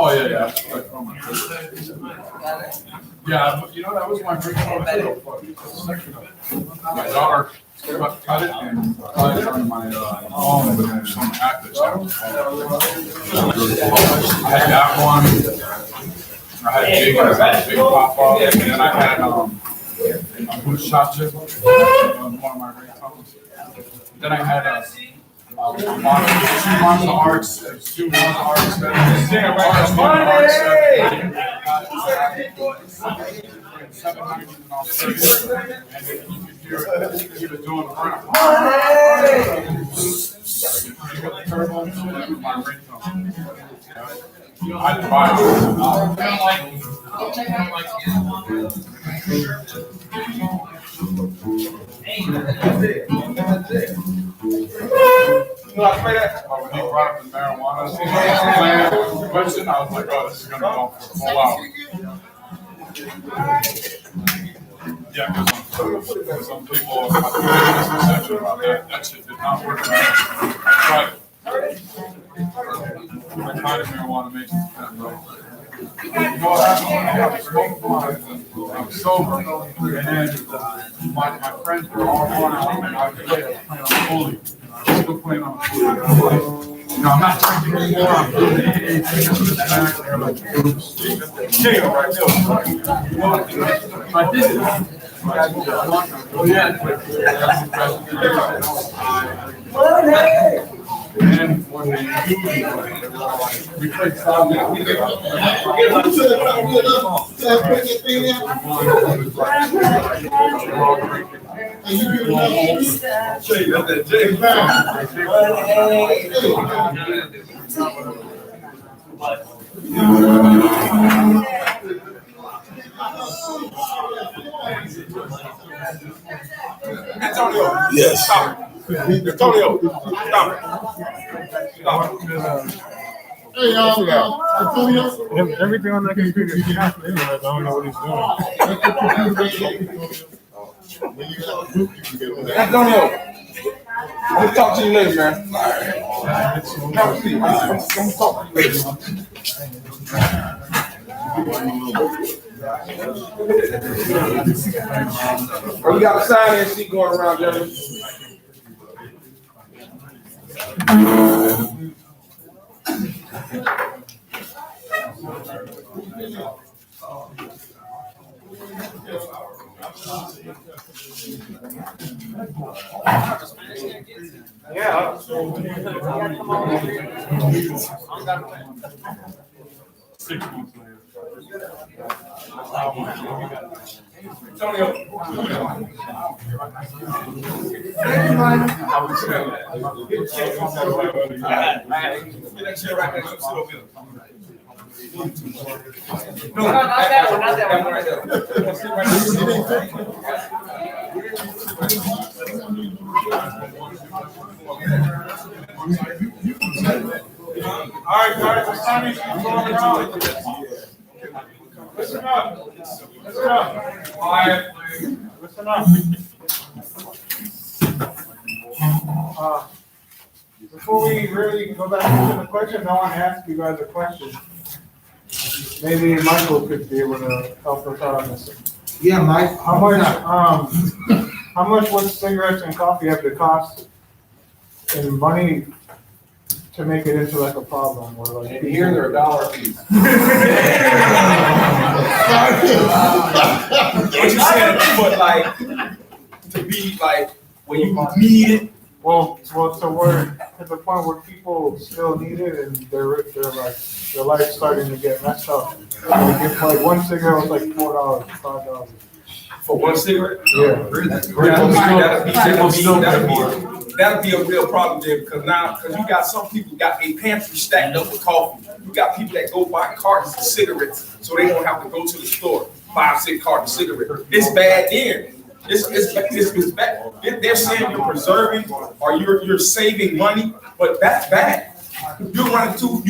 Oh, yeah, yeah. Yeah, you know, that was my first one. My daughter cut it and applied it on my arm with some actives. I had that one. I had big pop up, and then I had a blue shot chip on one of my ringtones. Then I had two Monster Arts, two Monster Arts, $7.90 and then you could hear it, he was doing the round. You got the turbo and shit, that was my ringtone. I had to buy when he brought up the marijuana question, I was like, oh, this is going to go for a full hour. Yeah, because some people have a misconception about that. That shit did not work. But the kind of marijuana makes you kind of right. You know what happened? I was sober, and then my friends were all going out, and I was playing on Foley. I was still playing on Foley. You know, I'm not drinking anymore. I'm doing anything in the back there, like jail right there. I did it. Oh yeah. And when they we played soccer. Antonio. Yes. Stop. Antonio. Stop. Stop. Hey, Antonio. Everything on that computer is happening anyway. I don't know what he's doing. Antonio. We'll talk to you later, man. Have a seat. I'm talk to you later. We got a sign-in sheet going around, gentlemen. Yeah. 6 months later. Antonio. No, not that one, not that one right there. All right, guys, the signing is going around. Listen up. Listen up. Quiet, please. Listen up. Before we really go back into the question, I want to ask you guys a question. Maybe Michael could be able to help us out on this. Yeah, Mike. How much would cigarettes and coffee have to cost in money to make it into like a problem? Or like And here they're $1 a piece. What you saying, but like, to be like, when you need it. Well, so we're at the point where people still need it and they're like, their life's starting to get messed up. Like one cigarette was like $4, $5. For one cigarette? Yeah. That'll be a real problem there, because you got some people got a pantry stacked up with coffee. You got people that go buy cartons of cigarettes so they don't have to go to the store, 5-6 cartons of cigarettes. It's bad there. It's bad. They're saying you're preserving or you're saving money, but that's bad. You're running through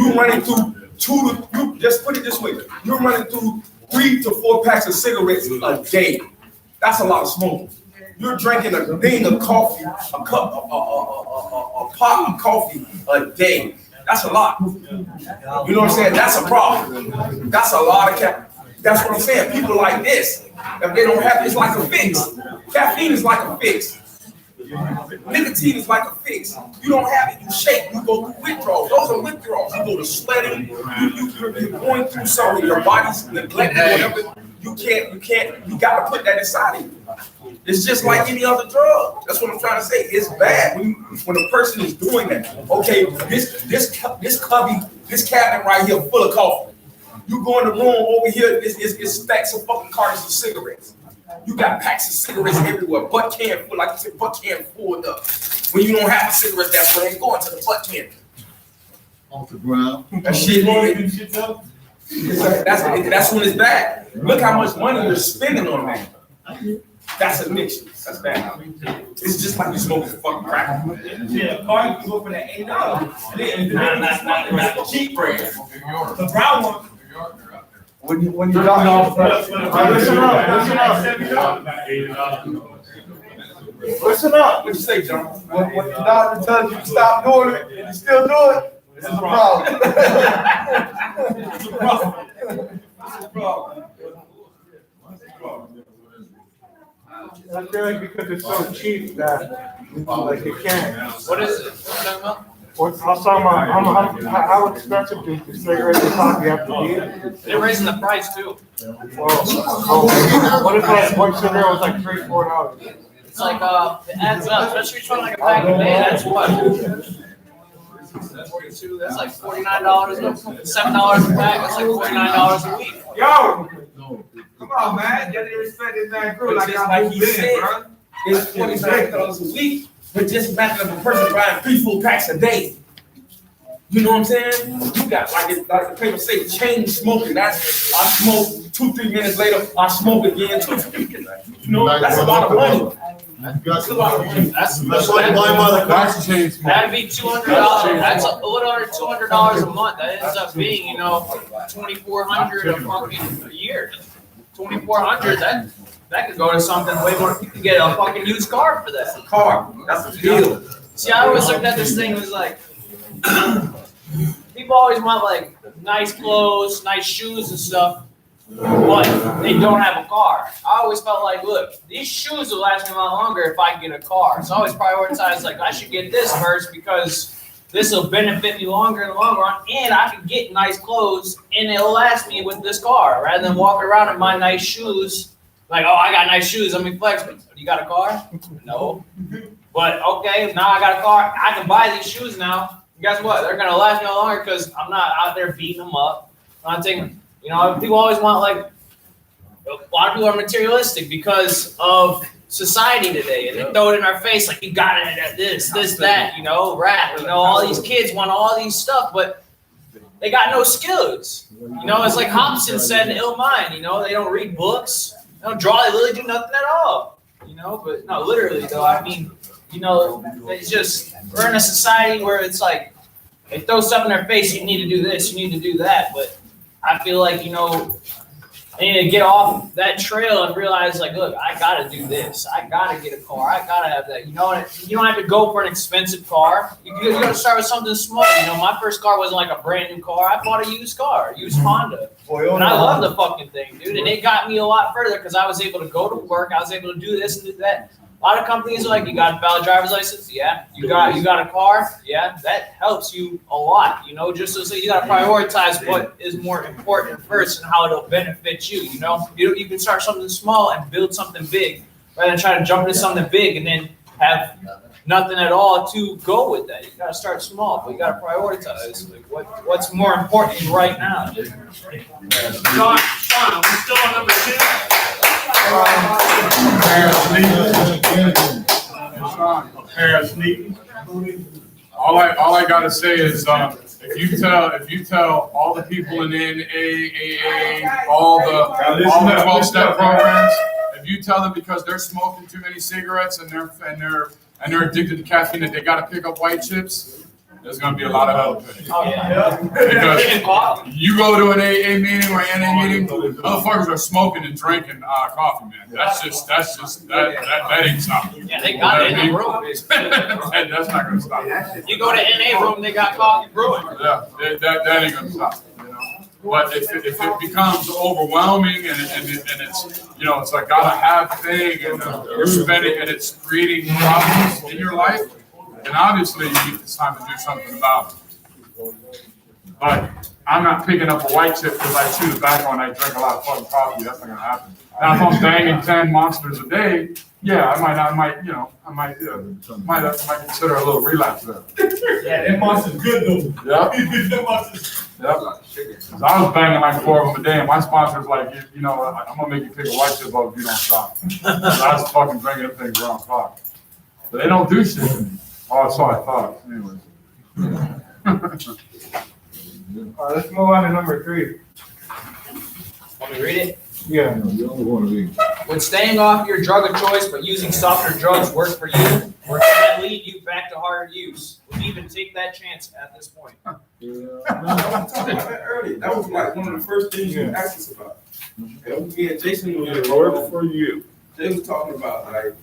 just put it this way, you're running through 3 to 4 packs of cigarettes a day. That's a lot of smoking. You're drinking a thing of coffee, a pot of coffee a day. That's a lot. You know what I'm saying? That's a problem. That's a lot of caffeine. That's what I'm saying. People like this, if they don't have it, it's like a fix. Caffeine is like a fix. Nicotine is like a fix. You don't have it, you shake, you go through withdrawals. Those are withdrawals. You go to sweating, you're going through something, your body's neglecting whatever. You gotta put that inside of you. It's just like any other drug. That's what I'm trying to say. It's bad when a person is doing that. Okay, this cabinet right here full of coffee. You go in the room over here, it's stacks of fucking cartons of cigarettes. You got packs of cigarettes everywhere, butt can full, like you said, butt can full up. When you don't have a cigarette, that's when they go into the butt can. Off the ground. That shit, that's when it's bad. Look how much money you're spending on that. That's addiction. That's bad. It's just like you smoking fucking crack. Yeah, car you can go for that $8. That's not the cheap brand. The brown one. When you got off, Listen up. What'd you say, John? when your doctor tells you to stop doing it and you still do it, it's a problem. It's a problem. It's a problem. I feel like because it's so cheap that like it can't. What is it? What are you talking about? I was talking about how expensive do the cigarettes and coffee have to be? They're raising the price too. What if like one cigarette was like $3-4? It's like it adds up, especially if you're trying like a pack a day. That's what. That's 42. That's like $49. $7 a pack. That's like $49 a week. Yo! Come on, man. You didn't respect this man crew like I Like he said, bro. it's $45 a week, but just imagine if a person buying 3 full packs a day. You know what I'm saying? You got like the paper say, chain smoking. That's I smoke 2-3 minutes later, I smoke again 2-3 minutes. You know, that's a lot of money. That's a lot of money. That's like blind mother. That's changed. That'd be $200. That's a little under $200 a month. That ends up being, $2,400 a fucking year. $2,400. That could go to something way more. You could get a fucking used car for that. Car. That's the deal. See, I always looked at this thing as like, people always want like nice clothes, nice shoes and stuff, but they don't have a car. I always felt like, look, these shoes will last me a lot longer if I get a car. So I always prioritize like I should get this first because this will benefit me longer in the long run, and I can get nice clothes and it'll last me with this car rather than walking around in my nice shoes. Like, oh, I got nice shoes. Let me flex. But you got a car? No. But okay, now I got a car. I can buy these shoes now. And guess what? They're gonna last me no longer because I'm not out there beating them up. I'm not taking. People always want like. A lot of people are materialistic because of society today, and they throw it in our face like you got it at this, that. Rap. All these kids want all these stuff, but they got no skills. It's like Hobson said in Ill Mind. They don't read books. They don't draw, they literally do nothing at all, but no, literally though, I mean, it's just, we're in a society where it's like, they throw stuff in their face, you need to do this, you need to do that, but I feel like, I need to get off that trail and realize like, look, I gotta do this, I gotta get a car, I gotta have that, you don't have to go for an expensive car, you gotta start with something small, my first car wasn't like a brand new car, I bought a used Honda. And I love the fucking thing, dude. And it got me a lot further because I was able to go to work. I was able to do this and do that. A lot of companies are like, you got a valid driver's license? Yeah. You got a car? Yeah. That helps you a lot, just so you got to prioritize what is more important first and how it'll benefit you, You can start something small and build something big rather than try to jump into something big and then have nothing at all to go with that. You gotta start small, but you gotta prioritize. Like what's more important right now? Sean, we still on number 2? Pair of sneakers. All I gotta say is, if you tell all the people in NAAA, all the 12-step programs, if you tell them because they're smoking too many cigarettes and they're addicted to caffeine that they gotta pick up white chips, there's gonna be a lot of hell to pay. Oh, yeah. Because Drinking coffee. you go to an AA meeting or NA meeting, motherfuckers are smoking and drinking coffee, man. That ain't stopping. Yeah, they got it in the room. That's not gonna stop. You go to NA room, they got coffee brewing. Yeah, that ain't gonna stop, you know. But if it becomes overwhelming and it's, you know, it's like gotta have thing and you're spending and it's creating problems in your life, then obviously it's time to do something about it. But I'm not picking up a white chip because I chew tobacco and I drink a lot of fucking coffee. That's not gonna happen. Now if I'm banging 10 monsters a day, yeah, I might consider a little relapse there. Yeah, that monster's good though. Yeah. That monster's. Yep. 'Cause I was banging like 4 of them a day, and my sponsor's like, you know, I'm gonna make you pick a white chip up if you don't stop. 'Cause I was fucking drinking them things around the clock. But they don't do shit to me. Oh, that's all I thought. Anyways. All right, let's move on to number 3. Want me to read it? Yeah. When staying off your drug of choice but using softer drugs works for you, or can that lead you back to harder use? Would you even take that chance at this point? I was talking about that earlier. That was like one of the first things you asked us about. And me and Jason was for you. They was talking about like,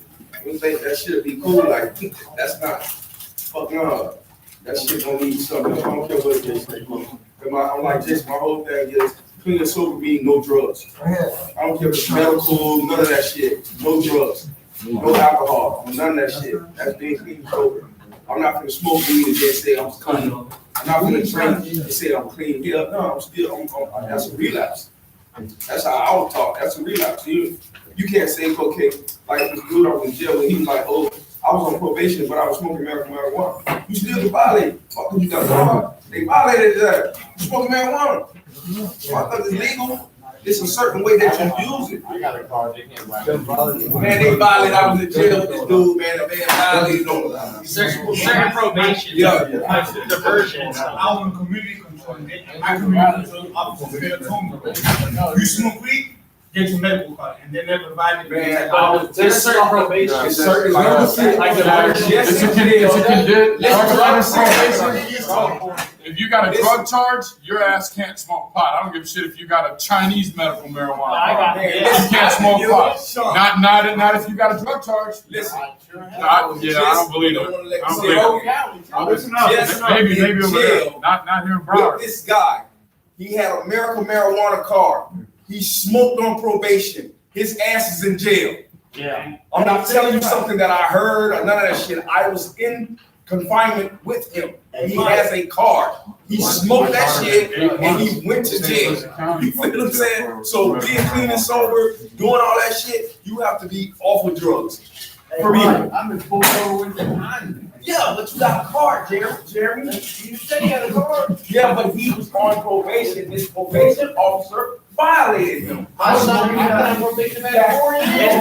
we think that should be cool. Like, that's not fucking hard. That shit don't need something. I don't care what it is. I'm like Jason. My whole thing is clean and sober, meaning no drugs. I don't care if it's medical, none of that shit. No drugs, no alcohol, none of that shit. That's being clean and sober. I'm not gonna smoke weed and then say I'm clean. I'm not gonna drink and say I'm clean. Yeah, no, I'm that's a relapse. That's how I would talk. That's a relapse. You can't say, okay, like this dude I was in jail and he was like, oh, I was on probation, but I was smoking marijuana. You still get violated. Fuck, you got a They violated that. You smoking marijuana. I thought it's legal. It's a certain way that you use it. I got a car, they can't buy it. Man, they violated. I was in jail with this dude, man. The man violated on Certain probation. Yeah. Diversion. I was in community control. My community control officer said to me, you smoke weed, get your medical card, and they never violated me. Man, There's certain probation. it's certain Like yes, It's a if you got a drug charge, your ass can't smoke pot. I don't give a shit if you got a Chinese medical marijuana. I got it. You can't smoke pot. Not if you got a drug charge. Listen. I don't believe it. I don't believe it. Maybe over there. Not here in Broward. With this guy, he had a medical marijuana card. He smoked on probation. His ass is in jail. Yeah. I'm not telling you something that I heard or none of that shit. I was in confinement with him. He has a card. He smoked that shit and he went to jail. You feel what I'm saying? So being clean and sober, doing all that shit, you have to be off of drugs. For me. I've been pulled over with the behind. Yeah, but you got a card, Jeremy. You said he had a card. Yeah, but he was on probation. His probation officer violated him. It's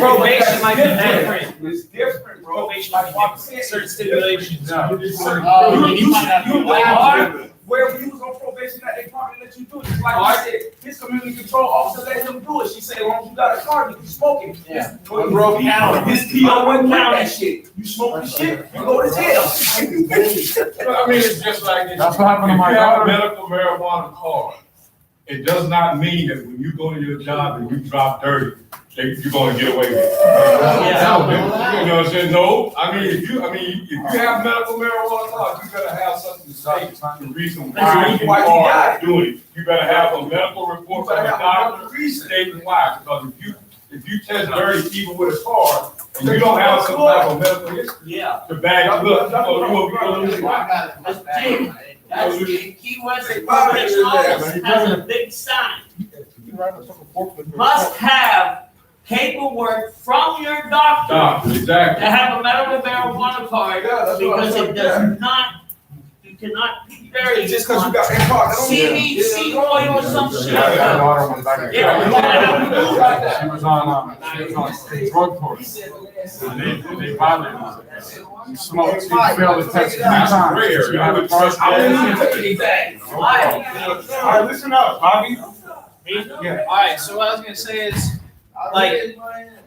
probation might be different. It's different, bro. Probation might be different. Certain stipulations. Where he was on probation, that they probably let you do it. Just like I said, his community control officer let him do it. She said, as long as you got a card, you can smoke it. Yeah. But bro, his PO wouldn't count that shit. You smoke the shit, you go to jail. I mean, it's just like this. That's what happened to my If you have a daughter. medical marijuana card, it does not mean that when you go to your job and you drop dirty, that you're gonna get away with it. Yeah. You know what I'm saying? No, I mean, if you have medical marijuana card, you better have something to say, the reason why you are doing it. You better have a medical report from the doctor stating why, because if you test dirty even with a card, and you don't have some type of medical history Yeah. to back you up, you will be gonna lose your life. That's the key word. Probation office has a big sign. Must have paperwork from your doctor Exactly. to have a medical marijuana card because it does not, you cannot carry Just because you got that card, that don't mean- CBC oil or some shit. My daughter went back. Yeah, you wanna have to do like that. She was on drug court. And they violated her. You smoked, she failed the test 3 times. She had a first All All right, listen up, Bobby. right, so what I was gonna say is, like,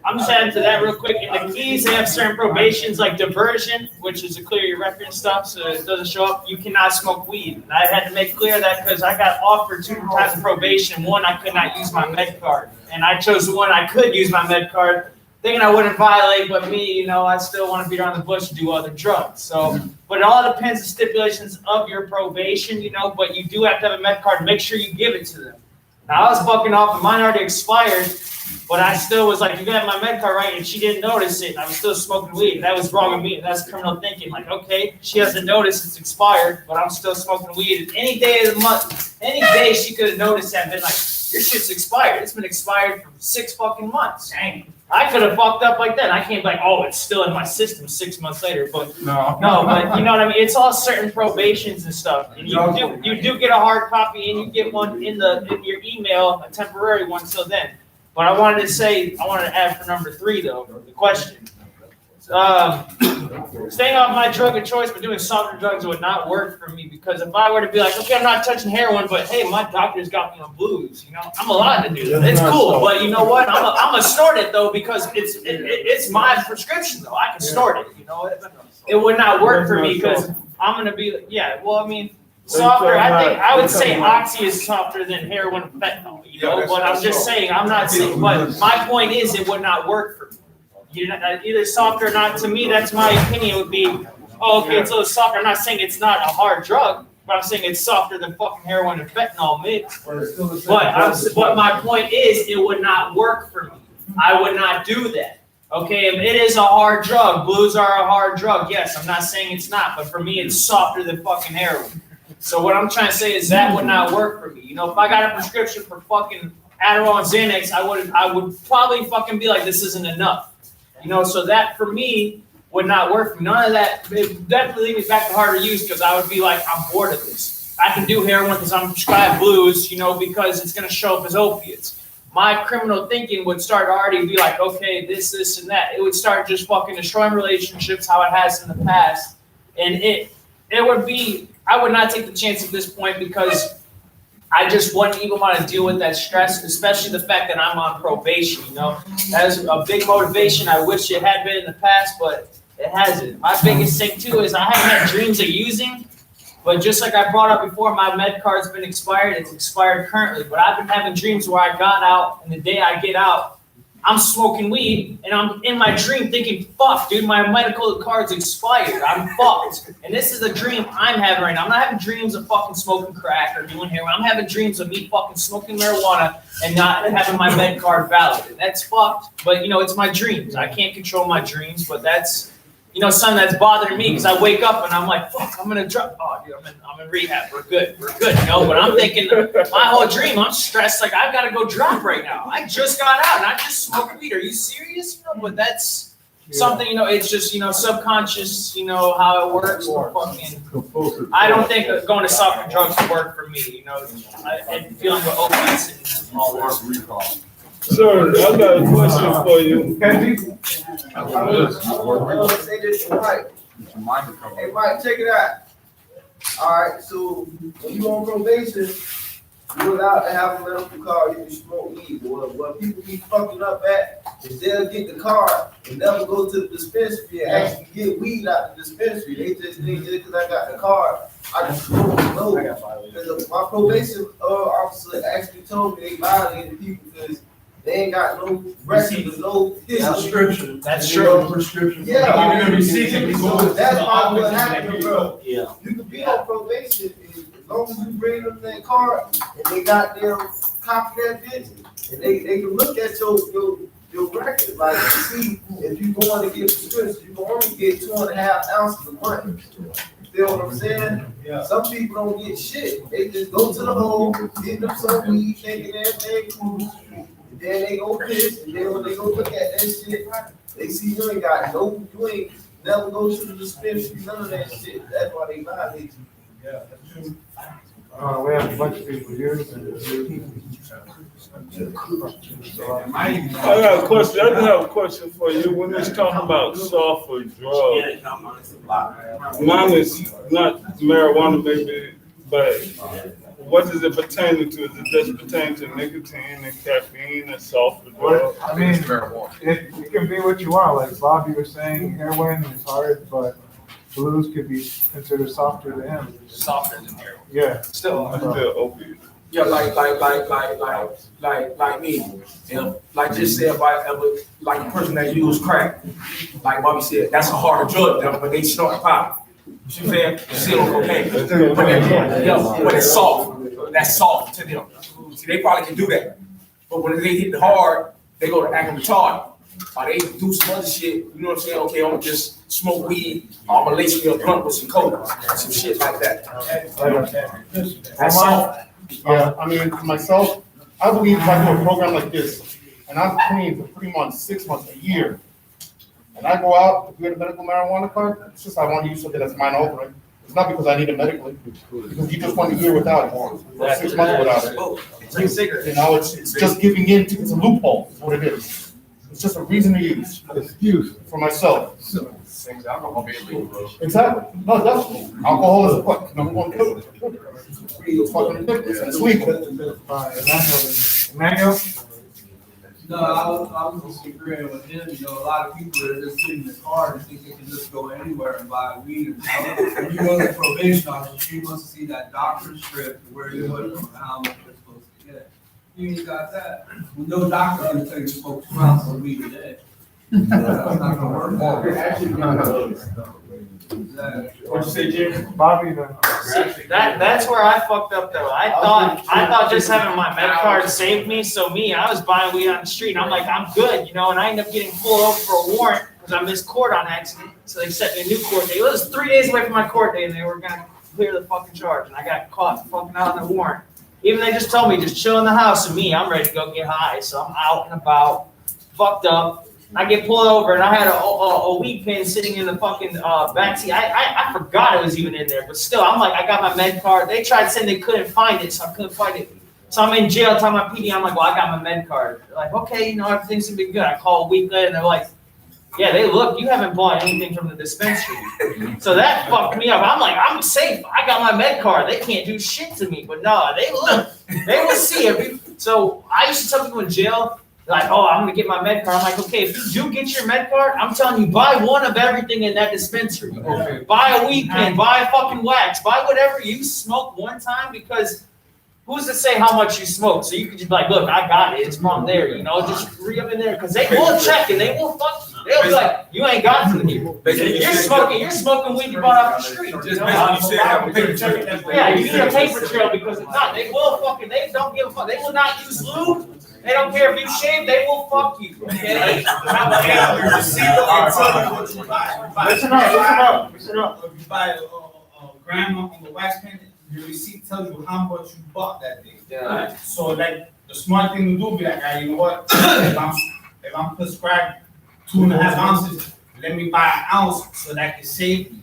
I'm just adding to that real quick. In the keys, they have certain probations like diversion, which is to clear your record and stuff, so it doesn't show up. You cannot smoke weed. And I had to make clear that because I got offered 2 times of probation. One, I could not use my med card, and I chose the one I could use my med card, thinking I wouldn't violate. But me, you know, I still want to beat around the bush and do other drugs. So, but it all depends on stipulations of your probation, you know. But you do have to have a med card. Make sure you give it to them. Now I was fucking off, and mine already expired. But I still was like, you got my med card right, and she didn't notice it, and I was still smoking weed. That was wrong with me. That's criminal thinking. Like, okay, she hasn't noticed it's expired, but I'm still smoking weed. Any day of the month, any day she could have noticed that and been like, your shit's expired. It's been expired for 6 fucking months. Dang. I could have fucked up like that. I can't be like, oh, it's still in my system 6 months later. But No. but you know what I mean? It's all certain probations and stuff. And you do get a hard copy, and you get one in your email, a temporary one till then. But I wanted to add for number 3 though, the question. Staying off my drug of choice but doing softer drugs would not work for me, because if I were to be like, okay, I'm not touching heroin, but hey, my doctor's got me on blues, you know, I'm allowed to do that. It's cool, but you know what? I'm gonna snort it though, because it's my prescription though. I can snort it, you know. It would not work for me because I'm gonna be softer. I would say oxy is softer than heroin and fentanyl, you know. But I'm just saying, I'm not saying. But my point is, it would not work for me. Either softer or not. To me, that's my opinion. Would be, oh, okay, it's a little softer. I'm not saying it's not a hard drug, but I'm saying it's softer than fucking heroin and fentanyl mixed. But my point is, it would not work for me. I would not do that. Okay, it is a hard drug. Blues are a hard drug. Yes, I'm not saying it's not, but for me, it's softer than fucking heroin. So what I'm trying to say is that would not work for me. You know, if I got a prescription for fucking Adderall and Xanax, I would probably fucking be like, this isn't enough. You know, so that for me would not work for me. None of that. It definitely lead me back to harder use, because I would be like, I'm bored of this. I can do heroin because I'm prescribed blues, you know, because it's gonna show up as opiates. My criminal thinking would start already be like, okay, this, and that. It would start just fucking destroying relationships, how it has in the past, and it would be. I would not take the chance at this point, because I just wouldn't even want to deal with that stress, especially the fact that I'm on probation, you know. That is a big motivation. I wish it had been in the past, but it hasn't. My biggest thing, too, is I haven't had dreams of using, but just like I brought up before, my med card's been expired. It's expired currently, but I've been having dreams where I got out, and the day I get out, I'm smoking weed, and I'm in my dream thinking, fuck, dude, my medical card's expired. I'm fucked. And this is a dream I'm having right now. I'm not having dreams of fucking smoking crack or doing heroin. I'm having dreams of me fucking smoking marijuana and not having my med card valid. And that's fucked, but, you know, it's my dreams. I can't control my dreams, but that's, you know, something that's bothering me, because I wake up and I'm like, fuck, I'm gonna drop. Oh, dude, I'm in rehab. We're good, you know. But I'm thinking, my whole dream, I'm stressed. Like, I've got to go drop right now. I just got out and I just smoked weed. Are you serious? You know, but that's something, you know. It's just, you know, subconscious. You know how it works. Fucking, I don't think going to softer drugs would work for me. You know, and feeling with opiates and all that. Sir, I got a question for you. Say this to Mike. Hey, Mike, check it out. All right, so when you on probation, you're allowed to have a medical card. You can smoke weed. What people be fucking up at is they'll get the card and never go to the dispensary and actually get weed out the dispensary. They just think just because I got the card, I just smoke. No, because my probation officer actually told me they violated people because they ain't got no record, no prescription. That's true. Prescription. Yeah. Even receipt. So that's probably what happened, bro. Yeah. You can be on probation as long as you bring them that card and they got their copy that bitch, and they can look at your record, like see if you going to get prescription, you can only get 2.5 ounces a month. You feel what I'm saying? Yeah. Some people don't get shit. They just go to the hole, get them some weed, thinking everything cool. Then they go piss, and then when they go look at that shit, they see you ain't got you ain't never go to the dispensary, none of that shit. That's why they violate you. Yeah, that's true. We have a bunch of people here. I got a question. I just have a question for you. When it's talking about softer drugs, mine is not marijuana, maybe, but what does it pertain to? Is it just pertain to nicotine and caffeine and softer drugs? I mean, it can be what you want, like Bobby was saying, heroin is hard, but blues could be considered softer to him. Softer than heroin. Yeah. Still. Still opiates. Yeah, like me. You know, like just say if I ever, like a person that use crack, like Bobby said, that's a harder drug, but they snort pop. You see what I'm saying? Still on cocaine. But it's soft. That's soft to them. See, they probably can do that. But when they hit hard, they go to acting retarded. Or they do some other shit, you know what I'm saying? Okay, I'm gonna just smoke weed, I'm gonna lace me a blunt with some coke, some shit like that. That's soft. Yeah, I mean, for myself, I believe if I do a program like this, and I'm clean for 3 months, 6 months, a year, and I go out to get a medical marijuana card, it's just I want to use something that's mine altering. It's not because I need it medically, because you just want a year without it, or 6 months without it. It's like cigarettes. You know, it's just giving in to, it's a loophole, is what it is. It's just a reason to use, excuse for myself. Exactly. No, definitely. Alcohol is a fuck, number one killer. It's fucking ridiculous, and it's legal. Emmanuel? No, I was just agreeing with him, you know, a lot of people are just sitting in the car and think they can just go anywhere and buy weed. When you go to probation office, you must see that doctor's script where you put from how much you're supposed to get. You ain't got that. Well, no doctor can tell you to smoke 2 ounces of weed a day. That's not gonna work. Exactly. What'd you say, Jim? Bobby, then. See, that's where I fucked up though. I thought just having my med card saved me. So I was buying weed on the street. And I'm like, I'm good, you know. And I ended up getting pulled over for a warrant because I missed court on accident. So they set me a new court date. It was 3 days away from my court date, and they were gonna clear the fucking charge. And I got caught fucking out on the warrant. Even they just told me just chill in the house. And I'm ready to go get high. So I'm out and about, fucked up. I get pulled over and I had a weed pen sitting in the fucking backseat. I forgot it was even in there, but still, I'm like, I got my med card. They tried saying they couldn't find it, so I couldn't find it. So I'm in jail telling my PD, I'm like, well, I got my med card. They're like, okay, you know, everything's gonna be good. I call a week later and they're like, yeah, they look, you haven't bought anything from the dispensary. So that fucked me up. I'm like, I'm safe. I got my med card. They can't do shit to me. But no, they look, they will see it. So I used to tell people in jail, like, oh, I'm gonna get my med card. I'm like, okay, if you do get your med card, I'm telling you, buy one of everything in that dispensary. Okay. Buy a weed pen, buy a fucking wax, buy whatever you smoke one time, because who's to say how much you smoke? So you can just be like, look, I got it. It's from there, you know, just re-up in there, because they will check and they will fuck you. They'll be like, you ain't got to here. You're smoking weed you bought off the street. Just basically you said have a paper trail. Yeah, you need a paper trail, because if not, they will fucking, they don't give a fuck. They will not use lube. They don't care if you shave, they will fuck you. Okay? Listen up. If you buy a gram on the wax pen, your receipt tells you how much you bought that day. Yeah. So like the smart thing to do be like, ah, you know what? if I'm prescribed 2.5 ounces, let me buy an ounce so that can save me.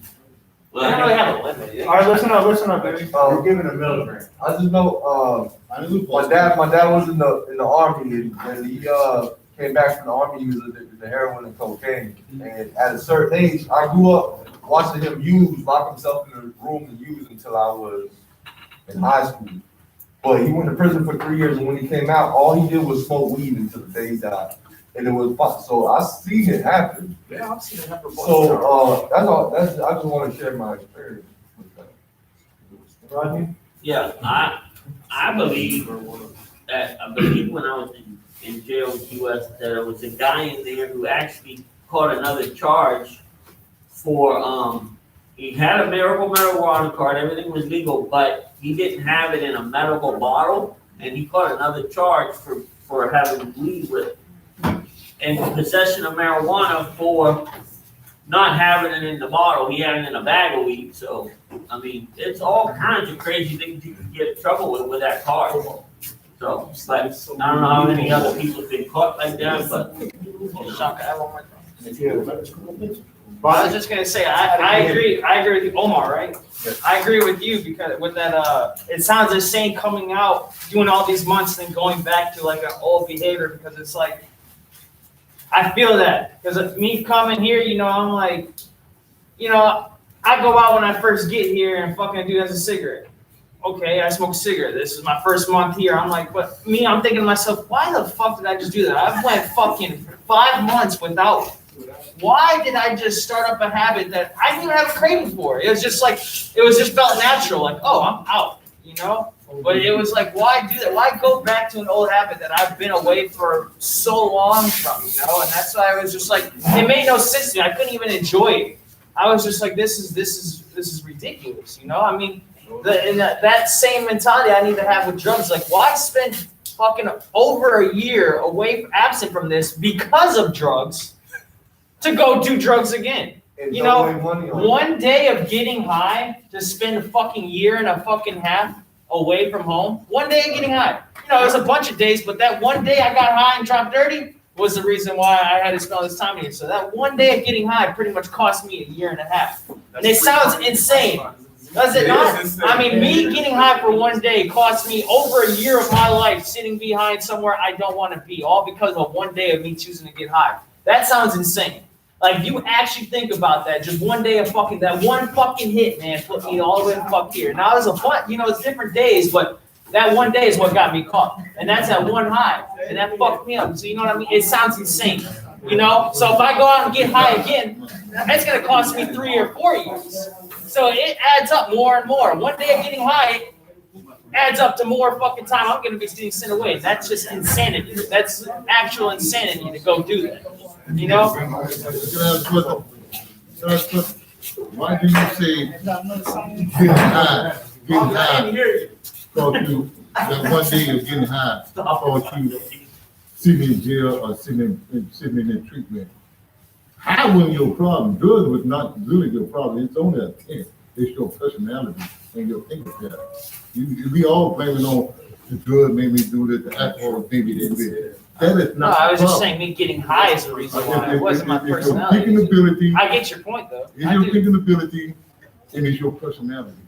They don't really have a limit. All right, listen up, baby. You're giving a milligram. I just know, my dad was in the army, and he came back from the army. He was the heroin and cocaine, and at a certain age, I grew up watching him lock himself in a room and use until I was in high school. But he went to prison for 3 years, and when he came out, all he did was smoke weed until the day he died, and it was fun. So I seen it happen. Yeah, I've seen it happen. So that's all. I just want to share my experience with that. Rodney? Yeah, I believe when I was in jail in the US, that there was a guy in there who actually caught another charge for, he had a medical marijuana card, everything was legal, but he didn't have it in a medical bottle, and he caught another charge for having weed with it. And possession of marijuana for not having it in the bottle, he had it in a bag of weed. So, I mean, it's all kinds of crazy things you can get in trouble with that card. So, but I don't know how many other people have been caught like that, but. Shaka, I have one more thing. I was just gonna say, I agree with you, Omar, right? Yes. I agree with you, because with that, it sounds insane coming out, doing all these months, and then going back to like an old behavior, because it's like, I feel that, because of me coming here, you know, I'm like, you know, I go out when I first get here and fucking do as a cigarette. okay, I smoke a cigarette. This is my first month here. I'm like, but I'm thinking to myself, why the fuck did I just do that? I've went fucking 5 months without. Why did I just start up a habit that I didn't even have a craving for? It was just like, it was just felt natural. Like, oh, I'm out, you know? But it was like, why do that? Why go back to an old habit that I've been away for so long from, you know? And that's why I was just like, it made no sense to me. I couldn't even enjoy it. I was just like, this is ridiculous, you know? I mean, that same mentality I need to have with drugs. Like, why spend fucking over a year absent from this because of drugs to go do drugs again? You know, one day of getting high to spend a fucking year and a fucking half away from home. One day of getting high. You know, it was a bunch of days, but that one day I got high and dropped dirty was the reason why I had to spend all this time here. So that one day of getting high pretty much cost me a year and a half. And it sounds insane. Does it not? I mean, me getting high for one day cost me over a year of my life sitting behind somewhere I don't want to be, all because of one day of me choosing to get high. That sounds insane. Like, you actually think about that, just one day of fucking, that one fucking hit, man, put me all the way the fuck here. Now, there's a fun, you know, it's different days, but that one day is what got me caught. And that's that one high. And that fucked me up. So, you know what I mean? It sounds insane, you know? So if I go out and get high again, that's going to cost me 3 or 4 years. So it adds up more and more. One day of getting high adds up to more fucking time I'm going to be getting sent away. That's just insanity. That's actual insanity to go do that. You know? Why do you say getting high? Getting high. Thought you that one day you're getting high. Thought you sitting in jail or sitting in treatment. High wasn't your problem. Drugs was not really your problem. It's only a test. It's your personality and your thinking pattern. We all blaming on the drug made me do this, the alcohol made me do this. That is not. No, I was just saying me getting high is the reason why. It wasn't my personality. It's your thinking ability. I get your point, though. It's your thinking ability and it's your personality.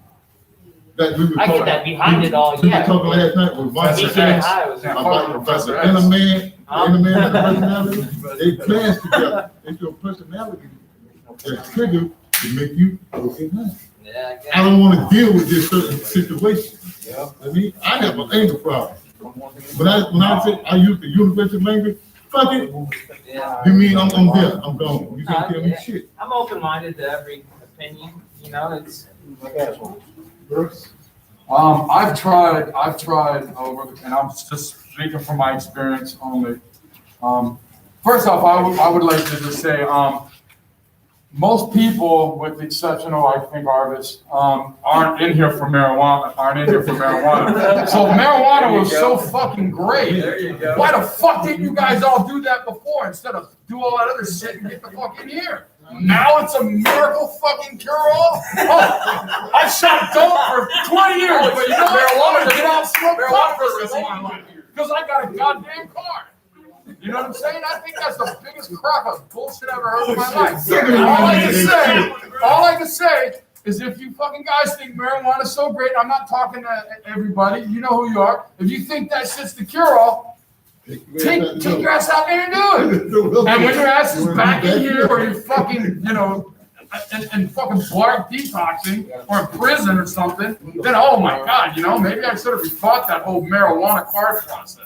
That we were I get that behind it all, we yeah. were talking last night with one Me getting high was about the inner man and the personality. They clash together. It's your personality that's triggered to make you go get high. Yeah, I don't want to deal with this certain situation. I mean, I have an anger problem. When I say I use the universal language, fuck it. Yeah. You mean I'm there, I'm gone. You can't tell me shit. I'm open-minded to every opinion, you know, it's. I've tried over, and I'm just speaking from my experience only. First off, I would like to just say, most people, with the exception of, I think, artists, aren't in here for marijuana. So marijuana was so fucking great. Why the fuck didn't you guys all do that before instead of do all that other shit and get the fuck in here? Now it's a miracle fucking cure-all? Oh, I shot dope for 20 years, but you know what? I'm gonna get out and smoke pot for the rest of my life because I got a goddamn car. You know what I'm saying? I think that's the biggest crock of bullshit I've ever heard in my life. All I can say is if you fucking guys think marijuana is so great, I'm not talking to everybody, you know who you are. If you think that shit's the cure-all, take your ass out there and do it. And when your ass is back in here or you're fucking, you know, and fucking blood detoxing or in prison or something, then oh my God, you know, maybe I should have rethought that whole marijuana card process.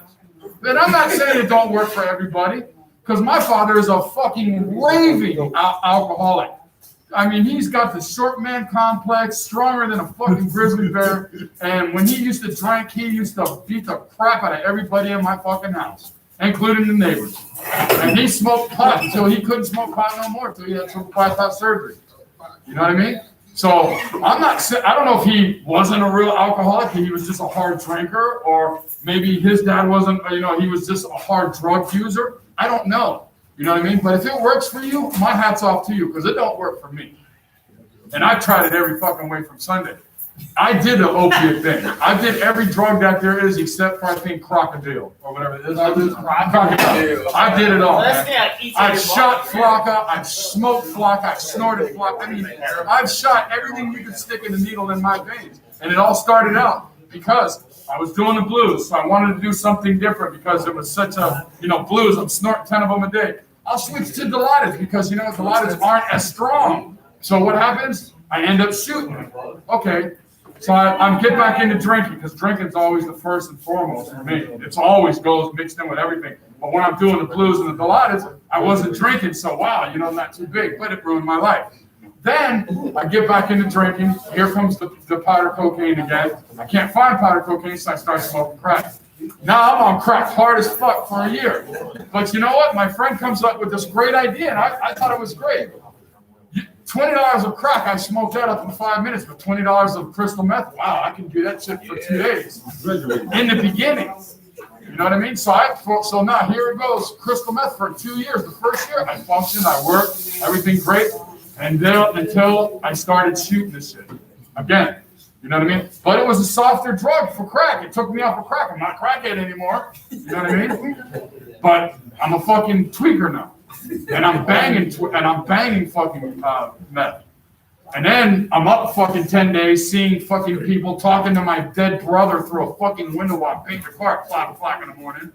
Then I'm not saying it don't work for everybody, because my father is a fucking raving alcoholic. I mean, he's got the short man complex, stronger than a fucking grizzly bear. And when he used to drink, he used to beat the crap out of everybody in my fucking house, including the neighbors. And he smoked pot until he couldn't smoke pot no more, until he had some bypass surgery. You know what I mean? So I'm not saying, I don't know if he wasn't a real alcoholic, he was just a hard drinker, or maybe his dad wasn't, you know, he was just a hard drug user. I don't know. You know what I mean? But if it works for you, my hat's off to you, because it don't work for me. And I've tried it every fucking way from Sunday. I did the opiate thing. I did every drug that there is except for, I think, crocodile or whatever it is. Crocodile. I did it all, man. I've shot flocka, I've smoked flocka, I've snorted flocka. I mean, I've shot everything you could stick in the needle in my veins. And it all started out because I was doing the blues, so I wanted to do something different because it was such a, you know, blues. I'm snorting 10 of them a day. I'll switch to Dilaudid because, you know, Dilaudid aren't as strong. So what happens? I end up shooting. Okay, So I'm get back into drinking, because drinking's always the first and foremost for me. It's always goes mixed in with everything. But when I'm doing the blues and the Pilates, I wasn't drinking, so wow, not too big, but it ruined my life. Then I get back into drinking. Here comes the powder cocaine again. I can't find powder cocaine, so I start smoking crack. Now I'm on crack hard as fuck for a year. But you know what? My friend comes up with this great idea, and I thought it was great. $20 of crack, I smoked that up in 5 minutes, but $20 of crystal meth, wow, I can do that shit for 2 days. In the beginning. You know what I mean? So now here it goes, crystal meth for 2 years. The first year, I functioned, I worked, everything great. And then until I started shooting this shit. Again, you know what I mean? But it was a softer drug for crack. It took me off of crack. I'm not crackhead anymore. You know what I mean? But I'm a fucking tweaker now. And I'm banging fucking meth. And then I'm up fucking 10 days seeing fucking people talking to my dead brother through a fucking window while I paint the car at 5 o'clock in the morning.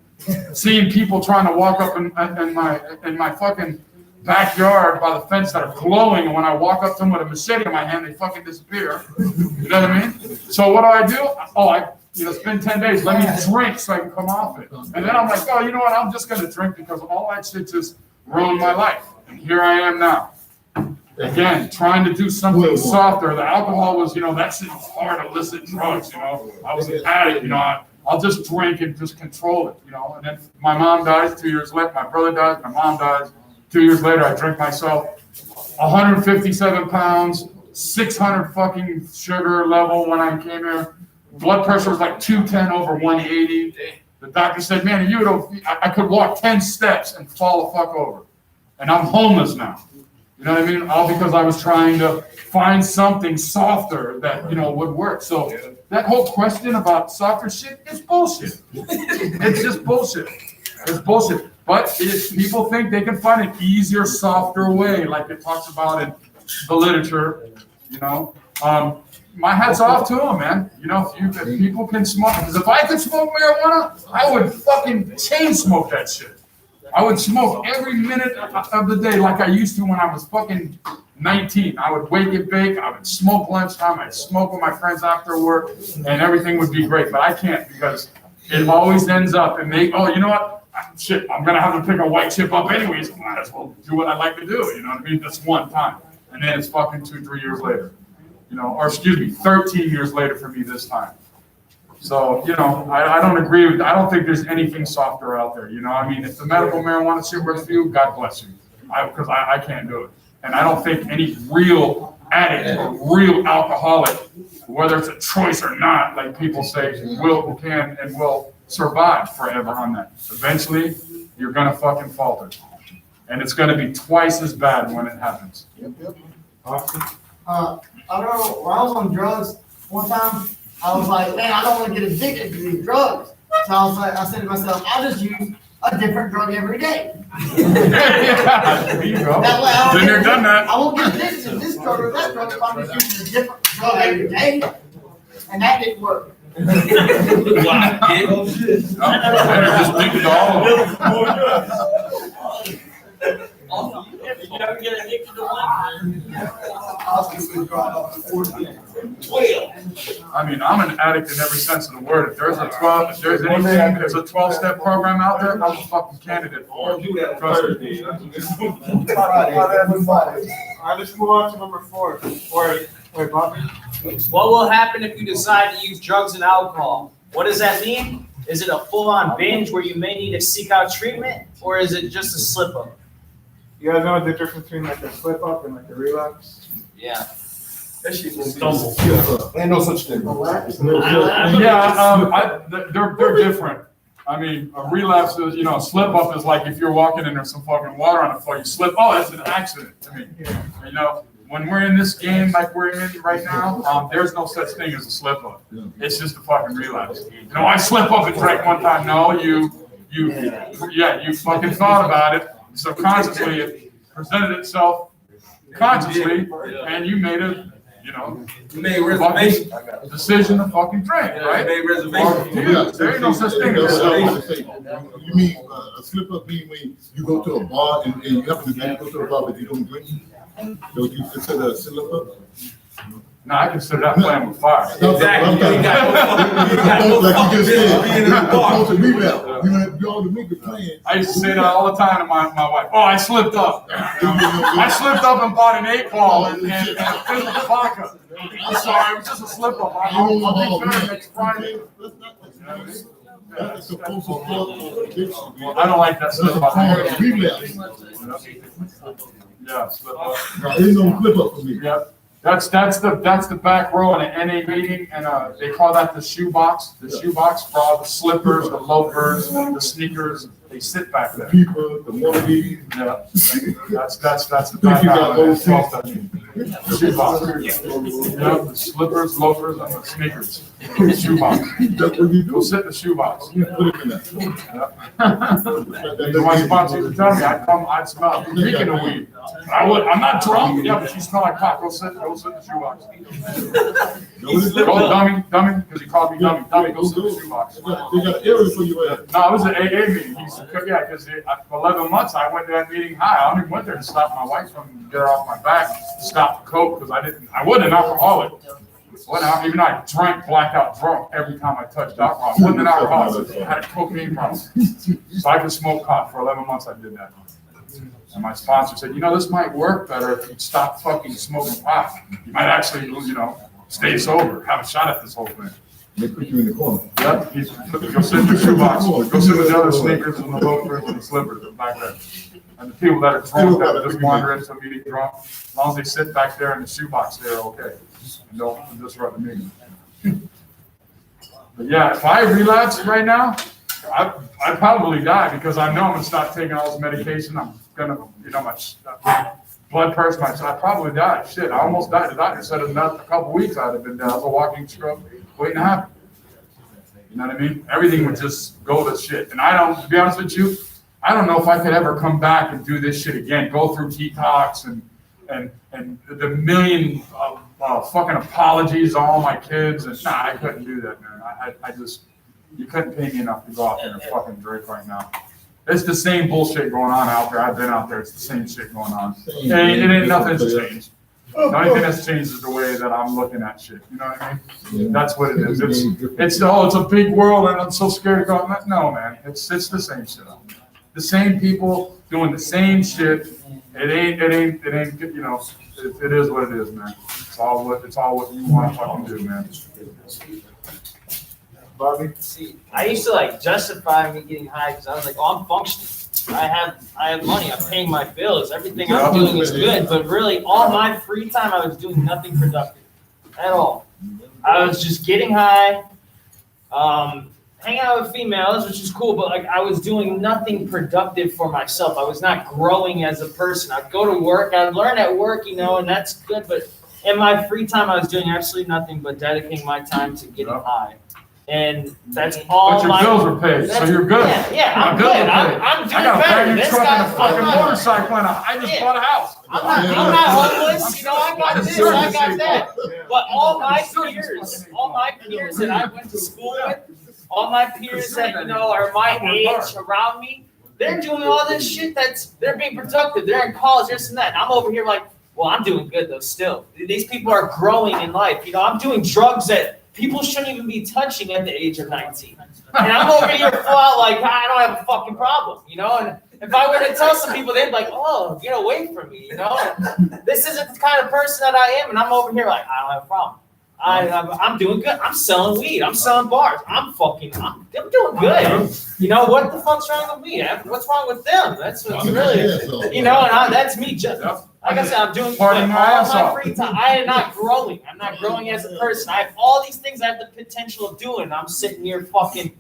Seeing people trying to walk up in my fucking backyard by the fence that are glowing, and when I walk up to them with a machete in my hand, they fucking disappear. You know what I mean? So what do? It's been 10 days. Let me drink so I can come off it. And then I'm like, oh, you know what? I'm just gonna drink because all that shit just ruined my life. And here I am now. Again, trying to do something softer. The alcohol was, that shit was hard, illicit drugs, I was an addict, I'll just drink and just control it, And then my mom dies 2 years later, my brother dies, my mom dies. 2 years later, I drink myself 157 pounds, 600 fucking sugar level when I came here. Blood pressure was like 210 over 180. The doctor said, man, I could walk 10 steps and fall the fuck over. And I'm homeless now. You know what I mean? All because I was trying to find something softer that, would work. So that whole question about softer shit is bullshit. It's just bullshit. It's bullshit. But people think they can find an easier, softer way, like it talks about in the literature, my hat's off to them, man. If people can smoke, because if I could smoke marijuana, I would fucking chain smoke that shit. I would smoke every minute of the day like I used to when I was fucking 19. I would wake and bake, I would smoke lunchtime, I'd smoke with my friends after work, and everything would be great. But I can't, because it always ends up and you know what? Shit, I'm gonna have to pick a white chip up anyways. Might as well do what I like to do. You know what I mean? That's one time, and then it's fucking 2-3 years later. 13 years later for me this time. So I don't agree with. I don't think there's anything softer out there. If the medical marijuana shit works for you, God bless you. Because I can't do it, and I don't think any real addict or real alcoholic, whether it's a choice or not, like people say, will survive forever on that. Eventually, you're gonna fucking falter. And it's gonna be twice as bad when it happens. I don't know, when I was on drugs, one time, I was like, man, I don't want to get addicted to these drugs. So I said to myself, I'll just use a different drug every day. There you go. That way Been there, done that. I won't get addicted to this drug or that drug if I'm just using a different drug every day. And that didn't work. Just think it all. You never get addicted to one? 12. I mean, I'm an addict in every sense of the word. If there's a 12-step program out there, I'm a fucking candidate for it. Trust me. All right, let's move on to number 4. Wait, Bobby. What will happen if you decide to use drugs and alcohol? What does that mean? Is it a full-on binge where you may need to seek out treatment, or is it just a slip-up? You guys know the difference between like a slip up and like a relapse? Yeah. That shit gonna Stumble. Ain't no such thing. They're different. I mean, a relapse is, a slip up is like if you're walking and there's some fucking water on the floor, you slip. Oh, that's an accident to me. When we're in this game like we're in right now, there's no such thing as a slip up. It's just a fucking relapse. I slip up and drank one time. No, you fucking thought about it. Subconsciously, it presented itself consciously, and you made a, you made reservation decision to fucking drink, right? You made reservation. There ain't no such thing as a slip up. You mean a slip up mean when you go to a bar and you happen to go to a bar but you don't drink? Don't you consider a slip up? No, I consider that playing with fire. Exactly. You ain't got no Like you just said, being in the it's dark. supposed to be that. You know, you all the niggas playing. I used to say that all the time to my wife. Oh, I slipped up. I slipped up and bought an 8-ball and a fifth of vodka. I'm sorry, it was just a slip up. I'll be better next Friday. That's supposed to be. I don't like that slip up. Relapse. Yeah, slip up. There's no flip up for me. Yep. That's the back row in an NA meeting, and they call that the shoe box. The shoe box for all the slippers, the loafers, the sneakers. They sit back there. People, the money. Yeah. That's the back row. The shoe box. Yeah, the slippers, loafers, and the sneakers. The shoe box. That's what you Go do. sit in the shoe box. You put it in there. My sponsor used to tell me, I'd smell reeking of weed. I'm not drunk, yeah, but you smell like pot, go sit in the shoe box. Go dummy, because he called me dummy, go sit in the shoe box. They got an area for you at. No, it was an AA meeting, because for 11 months, I went to that meeting high, I only went there to stop my wife from get her off my back, stop the coke, because I wasn't an alcoholic. Even though I drank blackout drunk every time I touched alcohol, I wasn't an alcoholic, I had a cocaine problem. So I could smoke pot, for 11 months I did that. And my sponsor said, this might work better if you stop fucking smoking pot. You might actually, stay sober, have a shot at this whole thing. They put you in the corner. Yep, go sit in the shoebox, go sit with the other sneakers and the loafers and the slippers back there. And the people that are drunk, that just wander into a meeting drunk, as long as they sit back there in the shoebox, they're okay. And don't disrupt the meeting. But yeah, if I relapse right now, I'd probably die because I know I'm gonna stop taking all this medication. I'm gonna, my blood pressure, I'd probably die. Shit, I almost died. The doctor said in a couple weeks I'd have been dead. I was a walking stroke waiting to happen. You know what I mean? Everything would just go to shit. And to be honest with you, I don't know if I could ever come back and do this shit again, go through detox and the million fucking apologies to all my kids. And I couldn't do that, man. I just, you couldn't pay me enough to go out there and fucking drink right now. It's the same bullshit going on out there. I've been out there. It's the same shit going on. It ain't nothing's changed. The only thing that's changed is the way that I'm looking at shit. You know what I mean? That's what it is. It's a big world and I'm so scared to go. No, man. It's the same shit out there. The same people doing the same shit. It ain't, it is what it is, man. It's all what you want to fucking do, man. Bobby? See, I used to justify me getting high because I was like, I'm functioning. I have money. I'm paying my bills. Everything I'm doing is good. But really, all my free time, I was doing nothing productive at all. I was just getting high, hanging out with females, which is cool. But I was doing nothing productive for myself. I was not growing as a person. I'd go to work. I'd learn at work, and that's good. But in my free time, I was doing absolutely nothing but dedicating my time to getting high. And that's all. But your bills are paid, so you're good. Yeah, I'm good. I'm doing I got a better. brand new This truck and a guy's fucking motorcycle, and I just bought a house. I'm not homeless. I got this, I got that. But all my peers that I went to school with, all my peers that are my age around me, they're doing all this shit. They're being productive. They're in college, this and that. And I'm over here like, well, I'm doing good though. Still, these people are growing in life. I'm doing drugs that people shouldn't even be touching at the age of 19. And I'm over here full out like, I don't have a fucking problem, And if I were to tell some people, they'd be like, oh, get away from me, And this isn't the kind of person that I am. And I'm over here like, I don't have a problem. I'm doing good. I'm selling weed. I'm selling bars. I'm doing good. What the fuck's wrong with me? What's wrong with them? That's what's really, and that's me. Just like I said, I'm doing good. All my free time. I am not growing. I'm not growing as a person. I have all these things I have the potential of doing. I'm sitting here fucking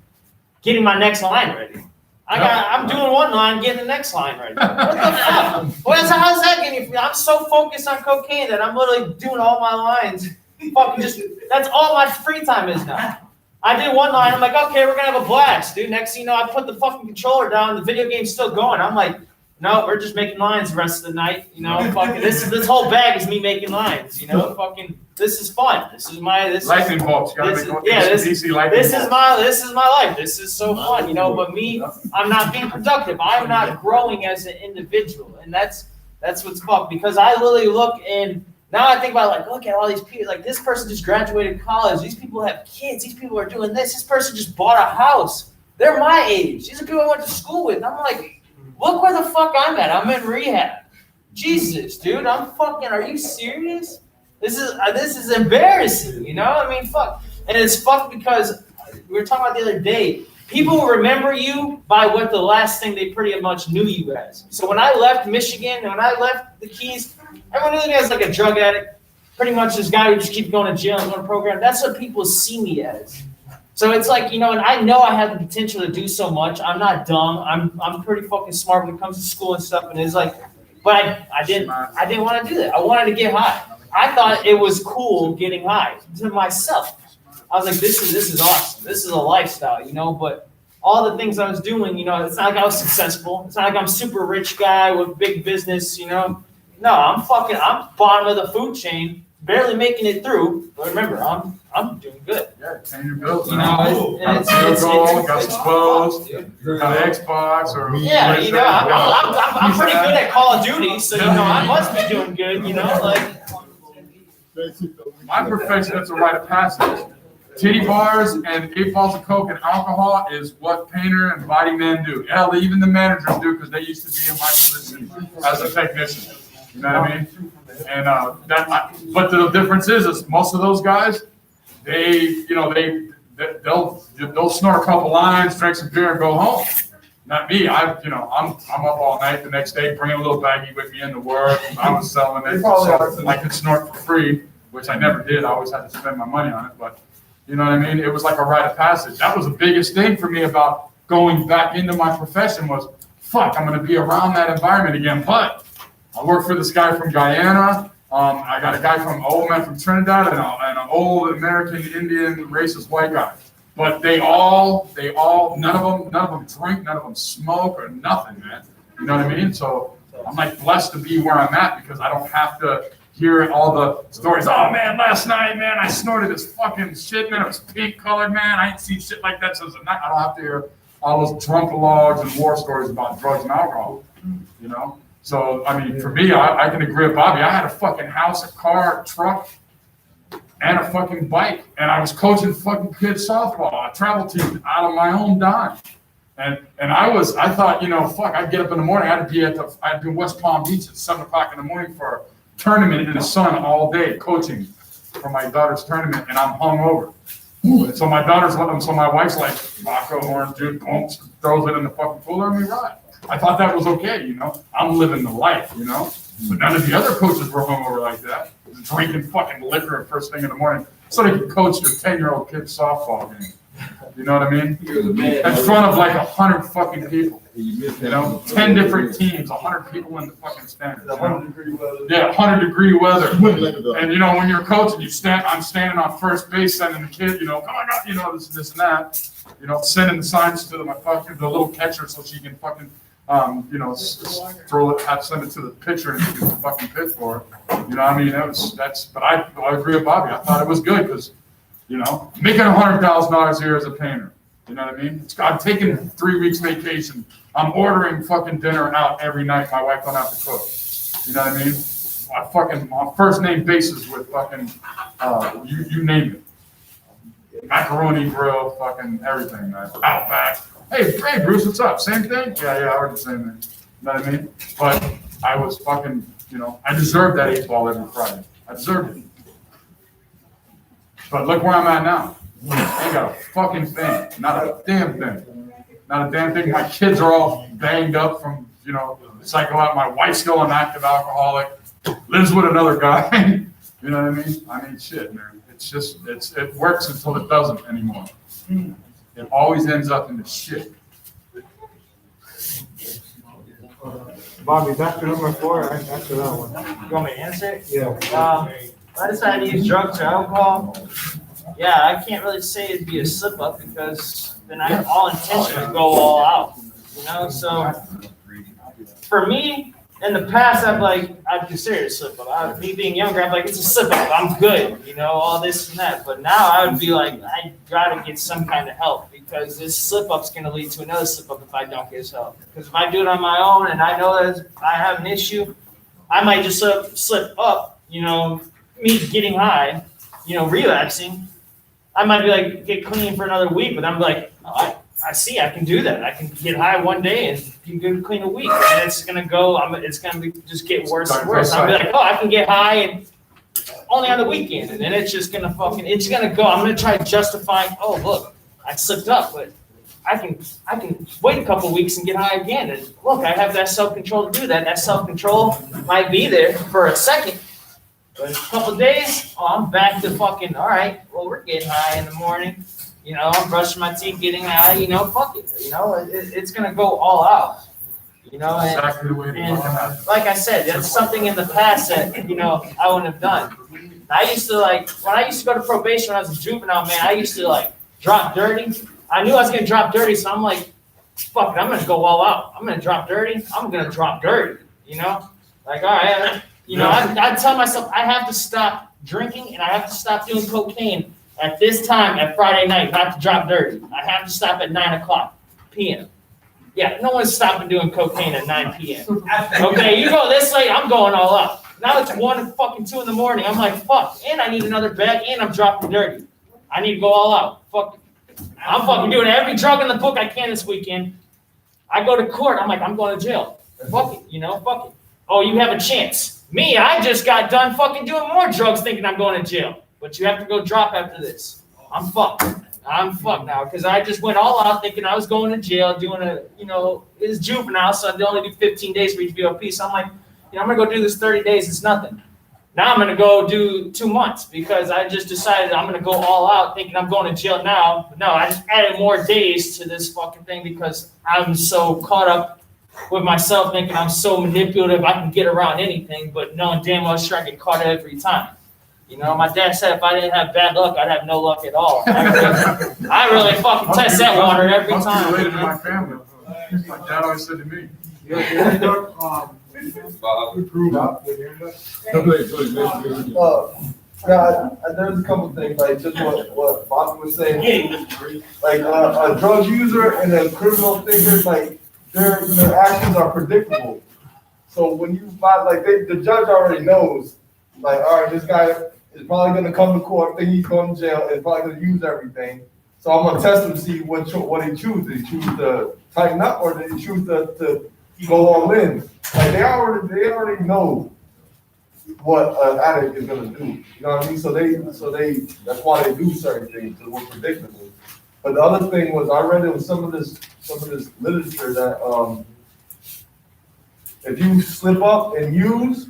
getting my next line ready. I'm doing one line, getting the next line ready. What the fuck? How's that getting? I'm so focused on cocaine that I'm literally doing all my lines. That's all my free time is now. I did one line, I'm like, okay, we're gonna have a blast, dude. Next thing you know, I put the fucking controller down, the video game's still going. I'm like, no, we're just making lines the rest of the night, fucking this whole bag is me making lines, fucking this is fun. This is lightning bolts. This is my life. This is so fun, but me, I'm not being productive. I'm not growing as an individual. And that's what's fucked because I literally look and Now I think about like, look at all these people. Like this person just graduated college. These people have kids. These people are doing this. This person just bought a house. They're my age. These are people I went to school with. And I'm like, look where the fuck I'm at. I'm in rehab. Jesus, dude. I'm fucking. Are you serious? This is embarrassing. You know? I mean, fuck. And it's fucked because we were talking about the other day. People will remember you by what the last thing they pretty much knew you as. So when I left Michigan and when I left the Keys, everyone knew me as like a drug addict. Pretty much this guy who just keeps going to jail and going to program. That's what people see me as. So it's like, you know, and I know I have the potential to do so much. I'm not dumb. I'm pretty fucking smart when it comes to school and stuff. And it's like, but I didn't want to do that. I wanted to get high. I thought it was cool getting high to myself. I was like, this is awesome. This is a lifestyle, you know, but all the things I was doing, you know, it's not like I was successful. It's not like I'm a super rich guy with big business, you know. No, I'm bottom of the food chain, barely making it through. But remember, I'm doing good. Yeah, paying your bills. You know, got a goal, got some clothes, got an Xbox or. Yeah, you know, I'm pretty good at Call of Duty, so you know, I must be doing good, you know, like. My perfection, that's a rite of passage. Titty bars and 8 balls of Coke and alcohol is what Painter and Body Man do. Hell, even the managers do because they used to be in my position as a technician. You know what I mean? And but the difference is most of those guys, they'll snort a couple lines, drink some beer, and go home. Not me. I'm up all night the next day, bring a little baggie with me into work. I was selling it, so I could snort for free, which I never did. I always had to spend my money on it, but. You know what I mean? It was like a rite of passage. That was the biggest thing for me about going back into my profession was, fuck, I'm going to be around that environment again. But I work for this guy from Guyana. I got a guy from old man from Trinidad and an old American Indian racist white guy. But they all, none of them drink, none of them smoke or nothing, man. You know what I mean? So I'm like blessed to be where I'm at because I don't have to hear all the stories. Oh man, last night, man, I snorted this fucking shit, man. It was pink colored, man. I ain't seen shit like that since the night. I don't have to hear all those drunkalogs and war stories about drugs and alcohol, you know? So, I mean, for me, I can agree with Bobby. I had a fucking house, a car, a truck, and a fucking bike. And I was coaching fucking kids softball, a travel team out of my own dime. And I thought, you know, fuck, I'd get up in the morning. I'd be in West Palm Beach at 7 o'clock in the morning for a tournament in the sun all day, coaching for my daughter's tournament, and I'm hungover. So my wife's like, vodka, orange juice, boom, throws it in the fucking cooler, and we ride. I thought that was okay, you know. I'm living the life, you know. But none of the other coaches were hungover like that, drinking fucking liquor first thing in the morning, so they could coach their 10-year-old kid's softball game. You know what I mean? In front of like 100 fucking people. You know, 10 different teams, 100 people in the fucking stands. 100-degree weather. Yeah, 100-degree weather. And you know, when you're coaching, I'm standing on first base, sending the kid, you know, come on, you know, this and that. You know, sending the signs to the little catcher so she can fucking, you know, send it to the pitcher and he can fucking pitch for it. You know, I mean, but I agree with Bobby. I thought it was good because, you know, making $100,000 a year as a painter. You know what I mean? I'm taking 3 weeks vacation. I'm ordering fucking dinner out every night. My wife don't have to cook. You know what I mean? My first name basis with fucking, you name it. Macaroni grill, fucking everything, man. Outback. Hey, Bruce, what's up? Same thing? Yeah, I heard the same thing. You know what I mean? But I was fucking, you know, I deserved that 8 ball every Friday. I deserved it. But look where I'm at now. I ain't got a fucking thing. Not a damn thing. Not a damn thing. My kids are all banged up from, you know, cycle out. My wife's still an active alcoholic. Lives with another guy. You know what I mean? I mean, shit, man. It's just, it works until it doesn't anymore. It always ends up in the shit. Bobby, back to number 4. Answer that one. You want me to answer it? Yeah. I decided to use drugs or alcohol. Yeah, I can't really say it'd be a slip up because then I all intention to go all out. You know, so for me, in the past, I'd consider it a slip up. Me being younger, I'm like, it's a slip up. I'm good, you know, all this and that. But now I would be like, I gotta get some kind of help because this slip up's gonna lead to another slip up if I don't get help. Because if I do it on my own and I know that I have an issue, I might just slip up me getting high, relapsing, I might be like, get clean for another week, but I'm like, oh, I see, I can do that. I can get high one day and be good clean a week. And it's going to go, it's going to just get worse and worse. I'll be like, oh, I can get high and only on the weekend. And then it's just going to it's going to go. I'm going to try justifying, oh, look, I slipped up, but I can wait a couple weeks and get high again. And look, I have that self-control to do that. That self-control might be there for a second. But a couple of days, I'm back to fucking, all right, well, we're getting high in the morning. I'm brushing my teeth, getting high, fuck it. It's going to go all out. Exactly the way and like I said, that's something in the past that, I wouldn't have done. I used to when I used to go to probation when I was a juvenile, man, I used to drop dirty. I knew I was going to drop dirty, so I'm like, fuck it, I'm going to go all out. I'm going to drop dirty. I'm going to drop dirty, all right. I tell myself I have to stop drinking and I have to stop doing cocaine at this time at Friday night, not to drop dirty. I have to stop at 9:00 p.m. Yeah, no one's stopping doing cocaine at 9 p.m. Okay, you go this late, I'm going all out. Now it's 2 in the morning. I'm like, fuck, and I need another bag, and I'm dropping dirty. I need to go all out. Fuck, I'm fucking doing every drug in the book I can this weekend. I go to court, I'm like, I'm going to jail. Fuck it, fuck it. Oh, you have a chance. Me, I just got done fucking doing more drugs thinking I'm going to jail. But you have to go drop after this. I'm fucked. I'm fucked now because I just went all out thinking I was going to jail, doing it's juvenile, so I'd only do 15 days for each BOP. So I'm like, I'm going to go do this 30 days. It's nothing. Now I'm going to go do 2 months because I just decided I'm going to go all out thinking I'm going to jail now. But no, I just added more days to this fucking thing because I'm so caught up with myself thinking I'm so manipulative I can get around anything, but knowing damn well sure I get caught every time. My dad said if I didn't have bad luck, I'd have no luck at all. I really fucking test that water every time. Related to my family. My dad always said to me. There's a couple things, just what Bobby was saying. A drug user and a criminal thinker, their actions are predictable. So when you find, the judge already knows, all right, this guy is probably going to come to court, think he's going to jail, and probably going to use everything. So I'm going to test him to see what he chooses. Did he choose to tighten up or did he choose to go all in? They already know what an addict is going to do. You know what I mean? So they that's why they do certain things, because we're predictable. But the other thing was I read in some of this literature that if you slip up and use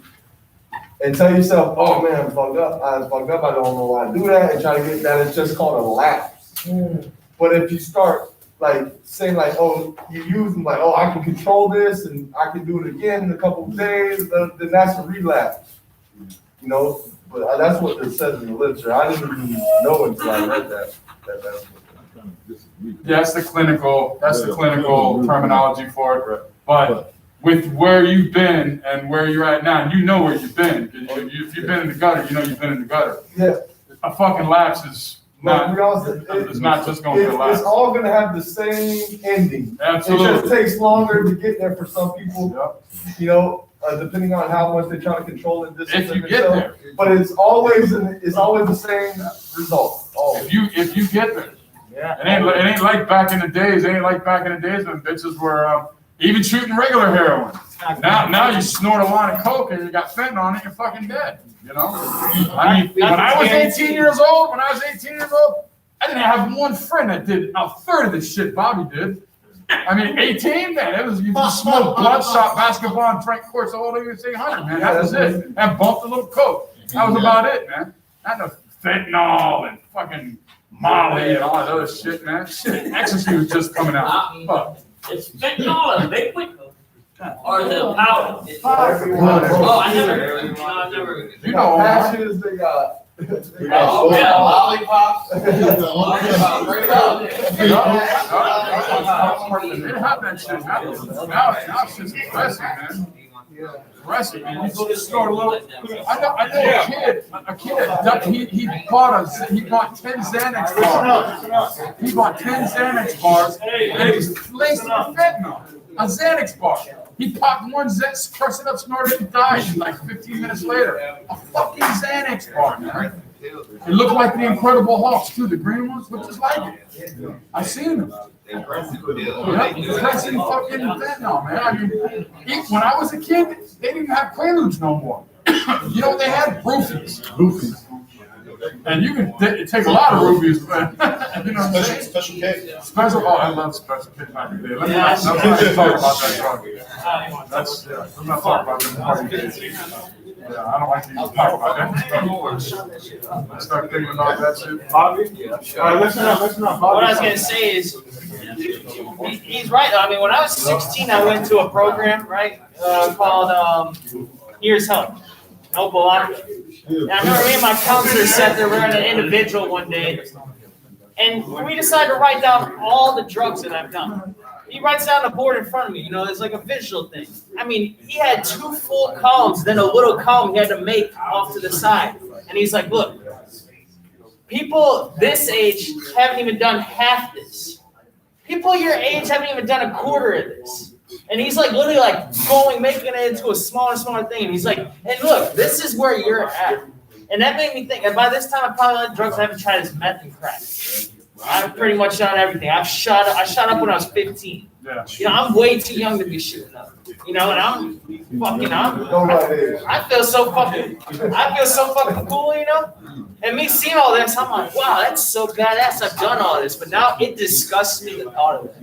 and tell yourself, oh man, I fucked up, I don't know why I do that, and try to get that, it's just called a lapse. But if you start saying oh, you use them oh, I can control this and I can do it again in a couple of days, then that's a relapse. But that's what it says in the literature. I didn't even know until I read that. Yeah, that's the clinical terminology for it. But with where you've been and where you're at now, you know where you've been. If you've been in the gutter, you've been in the gutter. Yeah. A fucking lapse is not just going to be a lapse. It's all going to have the same ending. Absolutely. It just takes longer to get there for some people. Yep. Depending on how much they try to control and discipline themselves. But it's always the same result. Always. If you get there. Yeah. It ain't like back in the days. It ain't like back in the days when bitches were even shooting regular heroin. Now you snort a line of coke and you got fentanyl on it, you're fucking dead. I mean, when I was 18 years old, I didn't have one friend that did a third of the shit Bobby did. I mean, 18, man, it was you just smoked bloodshot basketball and drank courts all the way to 100, man. That was it. And bumped a little coke. That was about it, man. Not no fentanyl and fucking Molly and all that other shit, man. Shit, ecstasy was just coming out. Fuck. It's fentanyl and liquid or the powder? Oh, I never. You know, passions they got. Oh, yeah, lollipops. It happened, that shit happened. Now it's just aggressive, man. Aggressive, man. You just snort a little. I know a kid. He bought 10 Xanax bars. He bought 10 Xanax bars, and he was laced with fentanyl. A Xanax bar. He popped one Xanax, pressed it up, snorted and died like 15 minutes later. A fucking Xanax bar, man. It looked like the Incredible Hulks too. The green ones look just like it. I seen them. Yeah, pressing fucking fentanyl, man. I mean, when I was a kid, they didn't have Quaaludes no more. You know what they had? Roofies. Roofies. And you can take a lot of rubies, man. You know what I'm saying? Special K. Special, oh, I love Special K back in the day. Let me not talk about that drug. That's, yeah, I'm not talking about them party days. Yeah, I don't like to even talk about that. I start thinking about that shit. Bobby? All right, listen up. What I was gonna say is, he's right. I mean, when I was 16, I went to a program, right, called Here's Help. No Bolaco. And I remember me and my counselor sat there, we were at an individual one day, and we decided to write down all the drugs that I've done. He writes down the board in front of me, you know, it's like a visual thing. I mean, he had 2 full columns, then a little column he had to make off to the side. And he's like, look, people this age haven't even done half this. People your age haven't even done a quarter of this. And he's like literally like making it into a smaller and smaller thing. And he's like, and look, this is where you're at. And that made me think, and by this time I probably like drugs I haven't tried is meth and crack. I've pretty much done everything. I shot up when I was 15. Yeah. You know, I'm way too young to be shooting up. You know, and I feel so fucking cool, you know? And me seeing all this, I'm like, wow, that's so badass. I've done all this. But now it disgusts me the thought of it.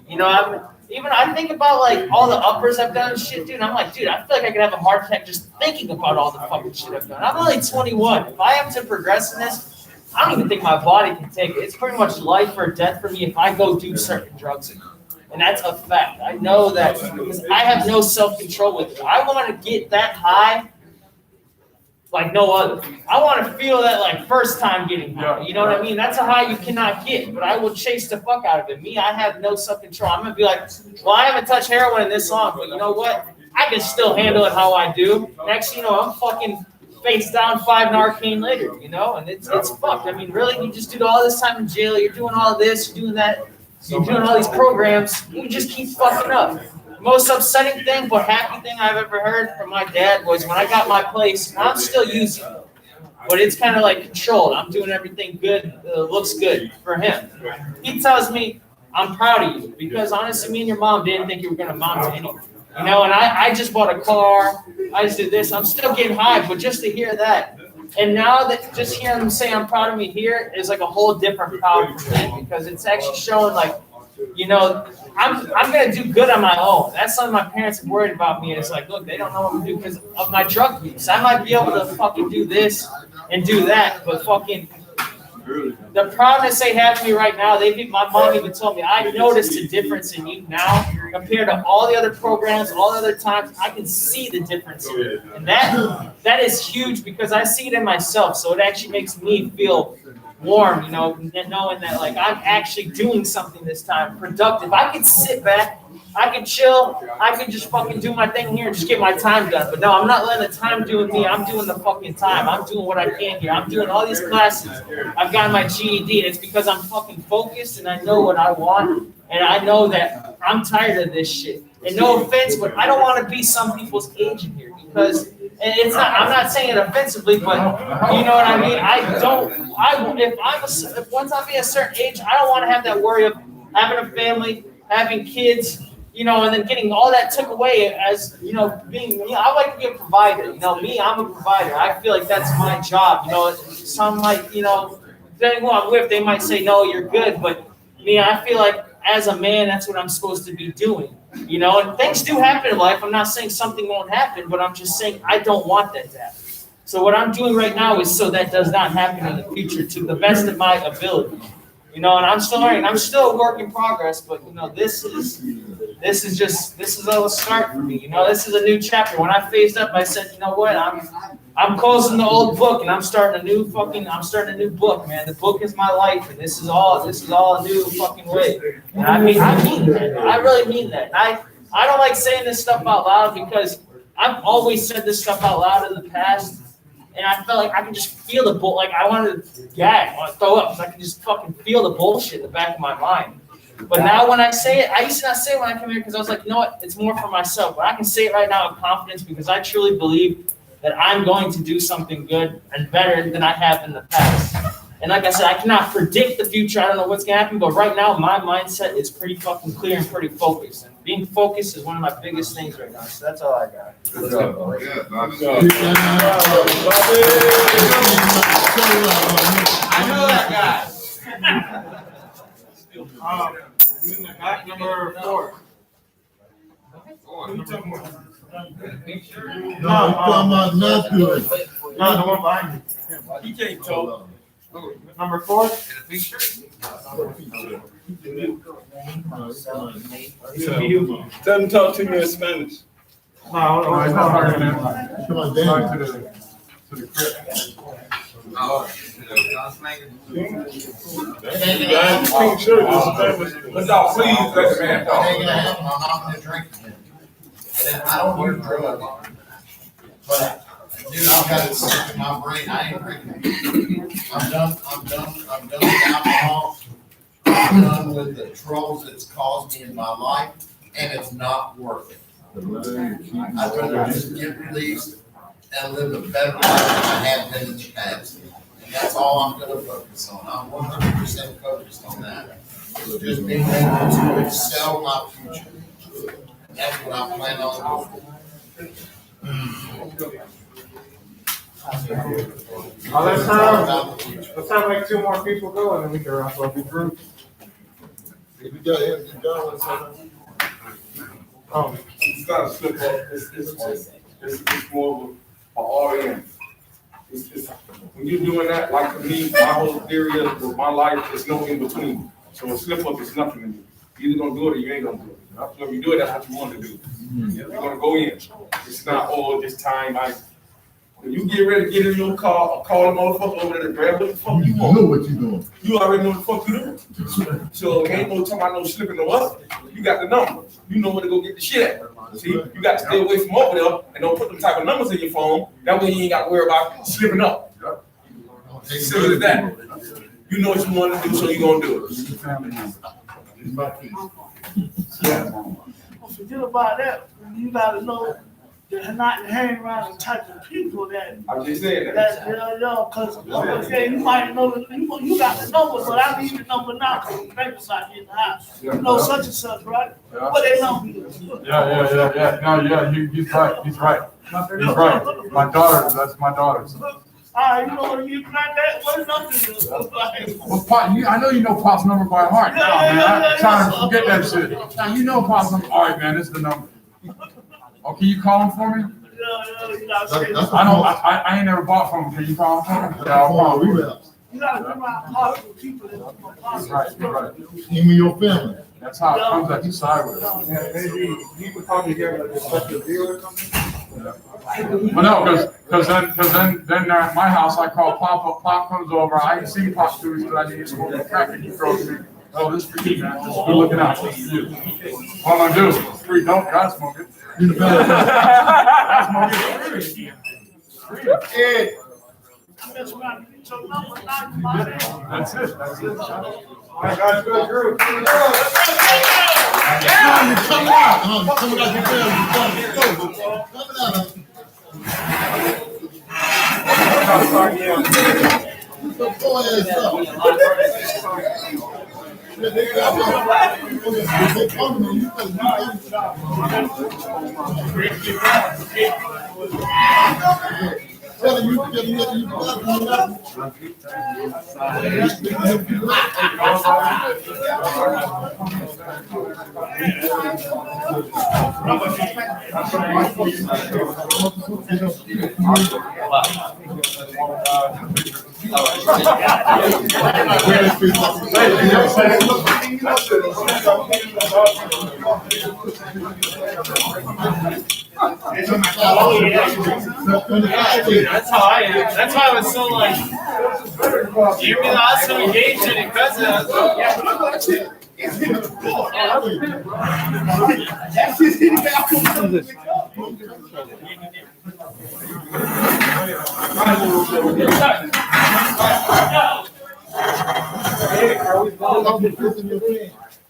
You know, I think about like all the uppers I've done and shit, dude. I'm like, dude, I feel like I could have a heart attack just thinking about all the fucking shit I've done. I'm only 21. If I am to progress in this, I don't even think my body can take it. It's pretty much life or death for me if I go do certain drugs again. And that's a fact. I know that because I have no self-control with it. I want to get that high like no other. I want to feel that like first time getting high. You know what I mean? That's a high you cannot get, but I will chase the fuck out of it. Me, I have no self-control. I'm going to be like, well, I haven't touched heroin in this long, but you know what? I can still handle it how I do. Next thing you know, I'm fucking face down 5 Narcan later, you know? And it's fucked. I mean, really, you just do all this time in jail. You're doing all this, you're doing that. You're doing all these programs. You just keep fucking up. Most upsetting thing, but happy thing I've ever heard from my dad was when I got my place, and I'm still using it, but it's kind of like controlled. I'm doing everything good, looks good for him. He tells me, I'm proud of you, because honestly, me and your mom didn't think you were going to amount to anything. You know, and I just bought a car, I just did this, I'm still getting high, but just to hear that, and now that just hearing him say I'm proud of me here is like a whole different proud for me, because it's actually showing like, you know, I'm gonna do good on my own. That's something my parents are worried about me. It's like, look, they don't know what to do because of my drug use. I might be able to fucking do this and do that, but fucking the proudness they have of me right now, my mom even told me, I noticed a difference in you now compared to all the other programs, all the other times. I can see the difference in you. And that is huge because I see it in myself. So it actually makes me feel warm, you know, knowing that like I'm actually doing something this time, productive. I could sit back, I could chill, I could just fucking do my thing here and just get my time done. But no, I'm not letting the time do me. I'm doing the fucking time. I'm doing what I can here. I'm doing all these classes. I've got my GED, and it's because I'm fucking focused and I know what I want, and I know that I'm tired of this shit. And no offense, but I don't want to be some people's agent here because. And it's not. I'm not saying it offensively, but you know what I mean. If once I be a certain age, I don't want to have that worry of having a family, having kids, you know, and then getting all that took away. As you know, being. You know, I like to be a provider. You know, me, I'm a provider. I feel like that's my job. You know, some like you know, depending who I'm with, they might say no, you're good, but me, I feel like as a man, that's what I'm supposed to be doing. You know, and things do happen in life. I'm not saying something won't happen, but I'm just saying I don't want that to happen. So what I'm doing right now is so that does not happen in the future to the best of my ability. You know, and I'm still learning. I'm still a work in progress, but you know, this is a start for me. You know, this is a new chapter. When I phased up, I said, you know what, I'm closing the old book and I'm starting a new book, man. The book is my life, and this is all a new fucking way. And I mean that. I really mean that. I don't like saying this stuff out loud because I've always said this stuff out loud in the past, and I felt like I could just feel the bull. Like I wanted to gag, I want to throw up, because I could just fucking feel the bullshit in the back of my mind. But now when I say it, I used to not say it when I came here because I was like, you know what, it's more for myself. But I can say it right now with confidence because I truly believe that I'm going to do something good and better than I have in the past. And like I said, I cannot predict the future. I don't know what's gonna happen, but right now my mindset is pretty fucking clear and pretty focused. And being focused is one of my biggest things right now. So that's all I got. I know that guy. You in the back, number 4. No, I'm talking about nothing. No, the one behind He can't talk. you. Number 4? Tell him talk to me in Spanish. No, It's not hard to Come on, Sorry Danny. to the crib. Guys, pink shirt is Spanish. Let's all please let the man It talk. ain't gonna happen, I'm not gonna drink again. And I don't do drugs. But, dude, I've got it stuck in my brain, I ain't drinking. I'm done with alcohol. I'm done with the troubles it's caused me in my life, and it's not worth it. I'd rather just get released and live a better life than I have been in the past. And that's all I'm gonna focus on. I'm 100% focused on that. Just being able to excel my future. And that's what I plan on doing. Let's have like 2 more people go and then we can wrap up the group. If you got anything done, something. Oh, It's not a slip up, it's more of a RN. It's, when you're doing that, like for me, my whole theory is, with my life, there's no in between. So a slip up is nothing to me. You're either gonna do it or you ain't gonna do it. So if you do it, that's what you want to do. You're gonna go in. It's not, oh, this time when you get ready to get in your car, call the motherfucker over there to grab what the fuck you You want. know what you doing. You already know what the fuck you doing. So ain't no talking about no slipping no up. You got the number. You know where to go get the shit at. See, you got to stay away from over there and don't put them type of numbers in your phone. That way you ain't got to worry about slipping up. Simple as that. You know what you want to do, so you gonna do it. Forget about that. You gotta know that not hang around the type of people that I'm just saying that that. cause okay, you might know you got the number, but I need the number now because the baby's not in the house. You know such and such, right? Yeah. What they number is. Yeah. No, yeah, he's right. He's right. My daughter, that's my daughter's. You know what you like that? What number is? Well, Pop, I know you know Pop's number by heart. Now, man, I'm trying to forget that shit. Now, you know Pop's number. All right, man, this is the number. Oh, can you call him for me? You gotta say I know, I ain't never bought from him. Can you call him for me? Yeah, I'll call him. you gotta come out possible people That's right, you're right. Even your family. That's how it comes at you sideways. yeah, maybe you could probably get like a special deal or something. Well, no, because then at my house, I call Pop up. Pop comes over. I can see Pop doing what I need to smoke a crack, and he throws me. Oh, this is for you, man. Just good looking out. This is for you. What I'm gonna do is free. Don't God smoke it. I smoke it free. Ed. That's right. You get your number, not my name. That's it. That's it. All right, guys, good group. Come out. Coming out your family. Coming out. Put your ass up. Tell you That's how I am. That's why I was so like, you realize I was so engaged in it because I was like, yeah, but I'm going to.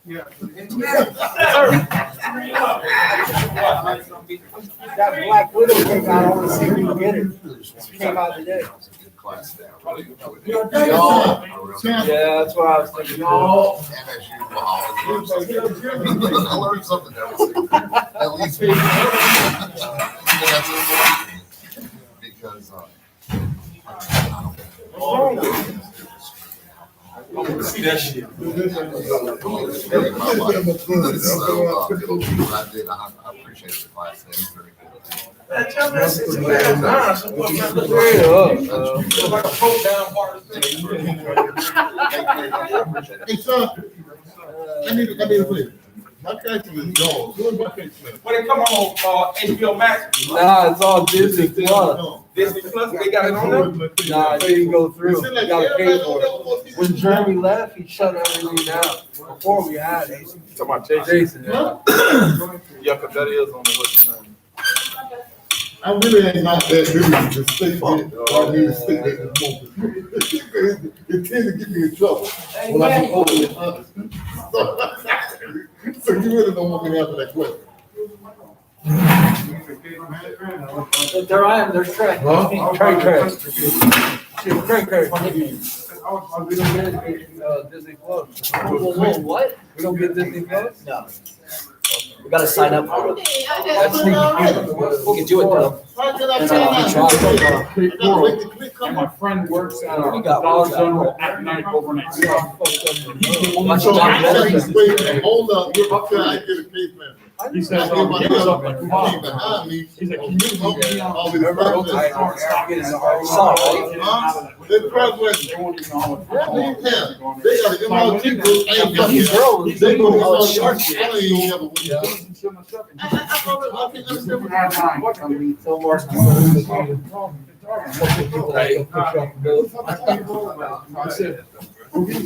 That Black Widow came out, I wanna see if you can get it. Came out today. Yeah, that's what I was thinking. I learned something else. At least. That's important. Because, See that shit. I appreciate the advice. It's very good. Like a broke down part of the thing. Hey, son, I need to play. My country is gone. Who is my country? When it come on, HBO Max. Nah, it's all Disney Plus. Disney Plus, they got it on there? Nah, it didn't go through. You gotta pay for it. When Jeremy left, he shut everything down. Before we had it. Talking about Jason. Yeah, cause that is on the list. I really ain't not that really to stick with, or I need to stick at the moment. It tends to get me in trouble when I be overly honest. So you really don't want me to answer that question. there I am, there's Trey. Huh? Trey. We don't get Disney Plus. What? We don't get Disney Plus? No. We gotta sign up for it. That's sneaky. We can do it though. Why can I My friend works at We got Dollar one. General at night overnight. Watch it down. Hold up, okay, I get a case manager. He says, I hear my he was up husband at came five. behind me. He's like, can you help me out? All these Remember, problems. I Saw it, right? Huh? They progress. They won't even know how much. Yeah, they gotta get my people, ain't coming. They go to start shark. I ain't never win. I think that's different. So more. I said,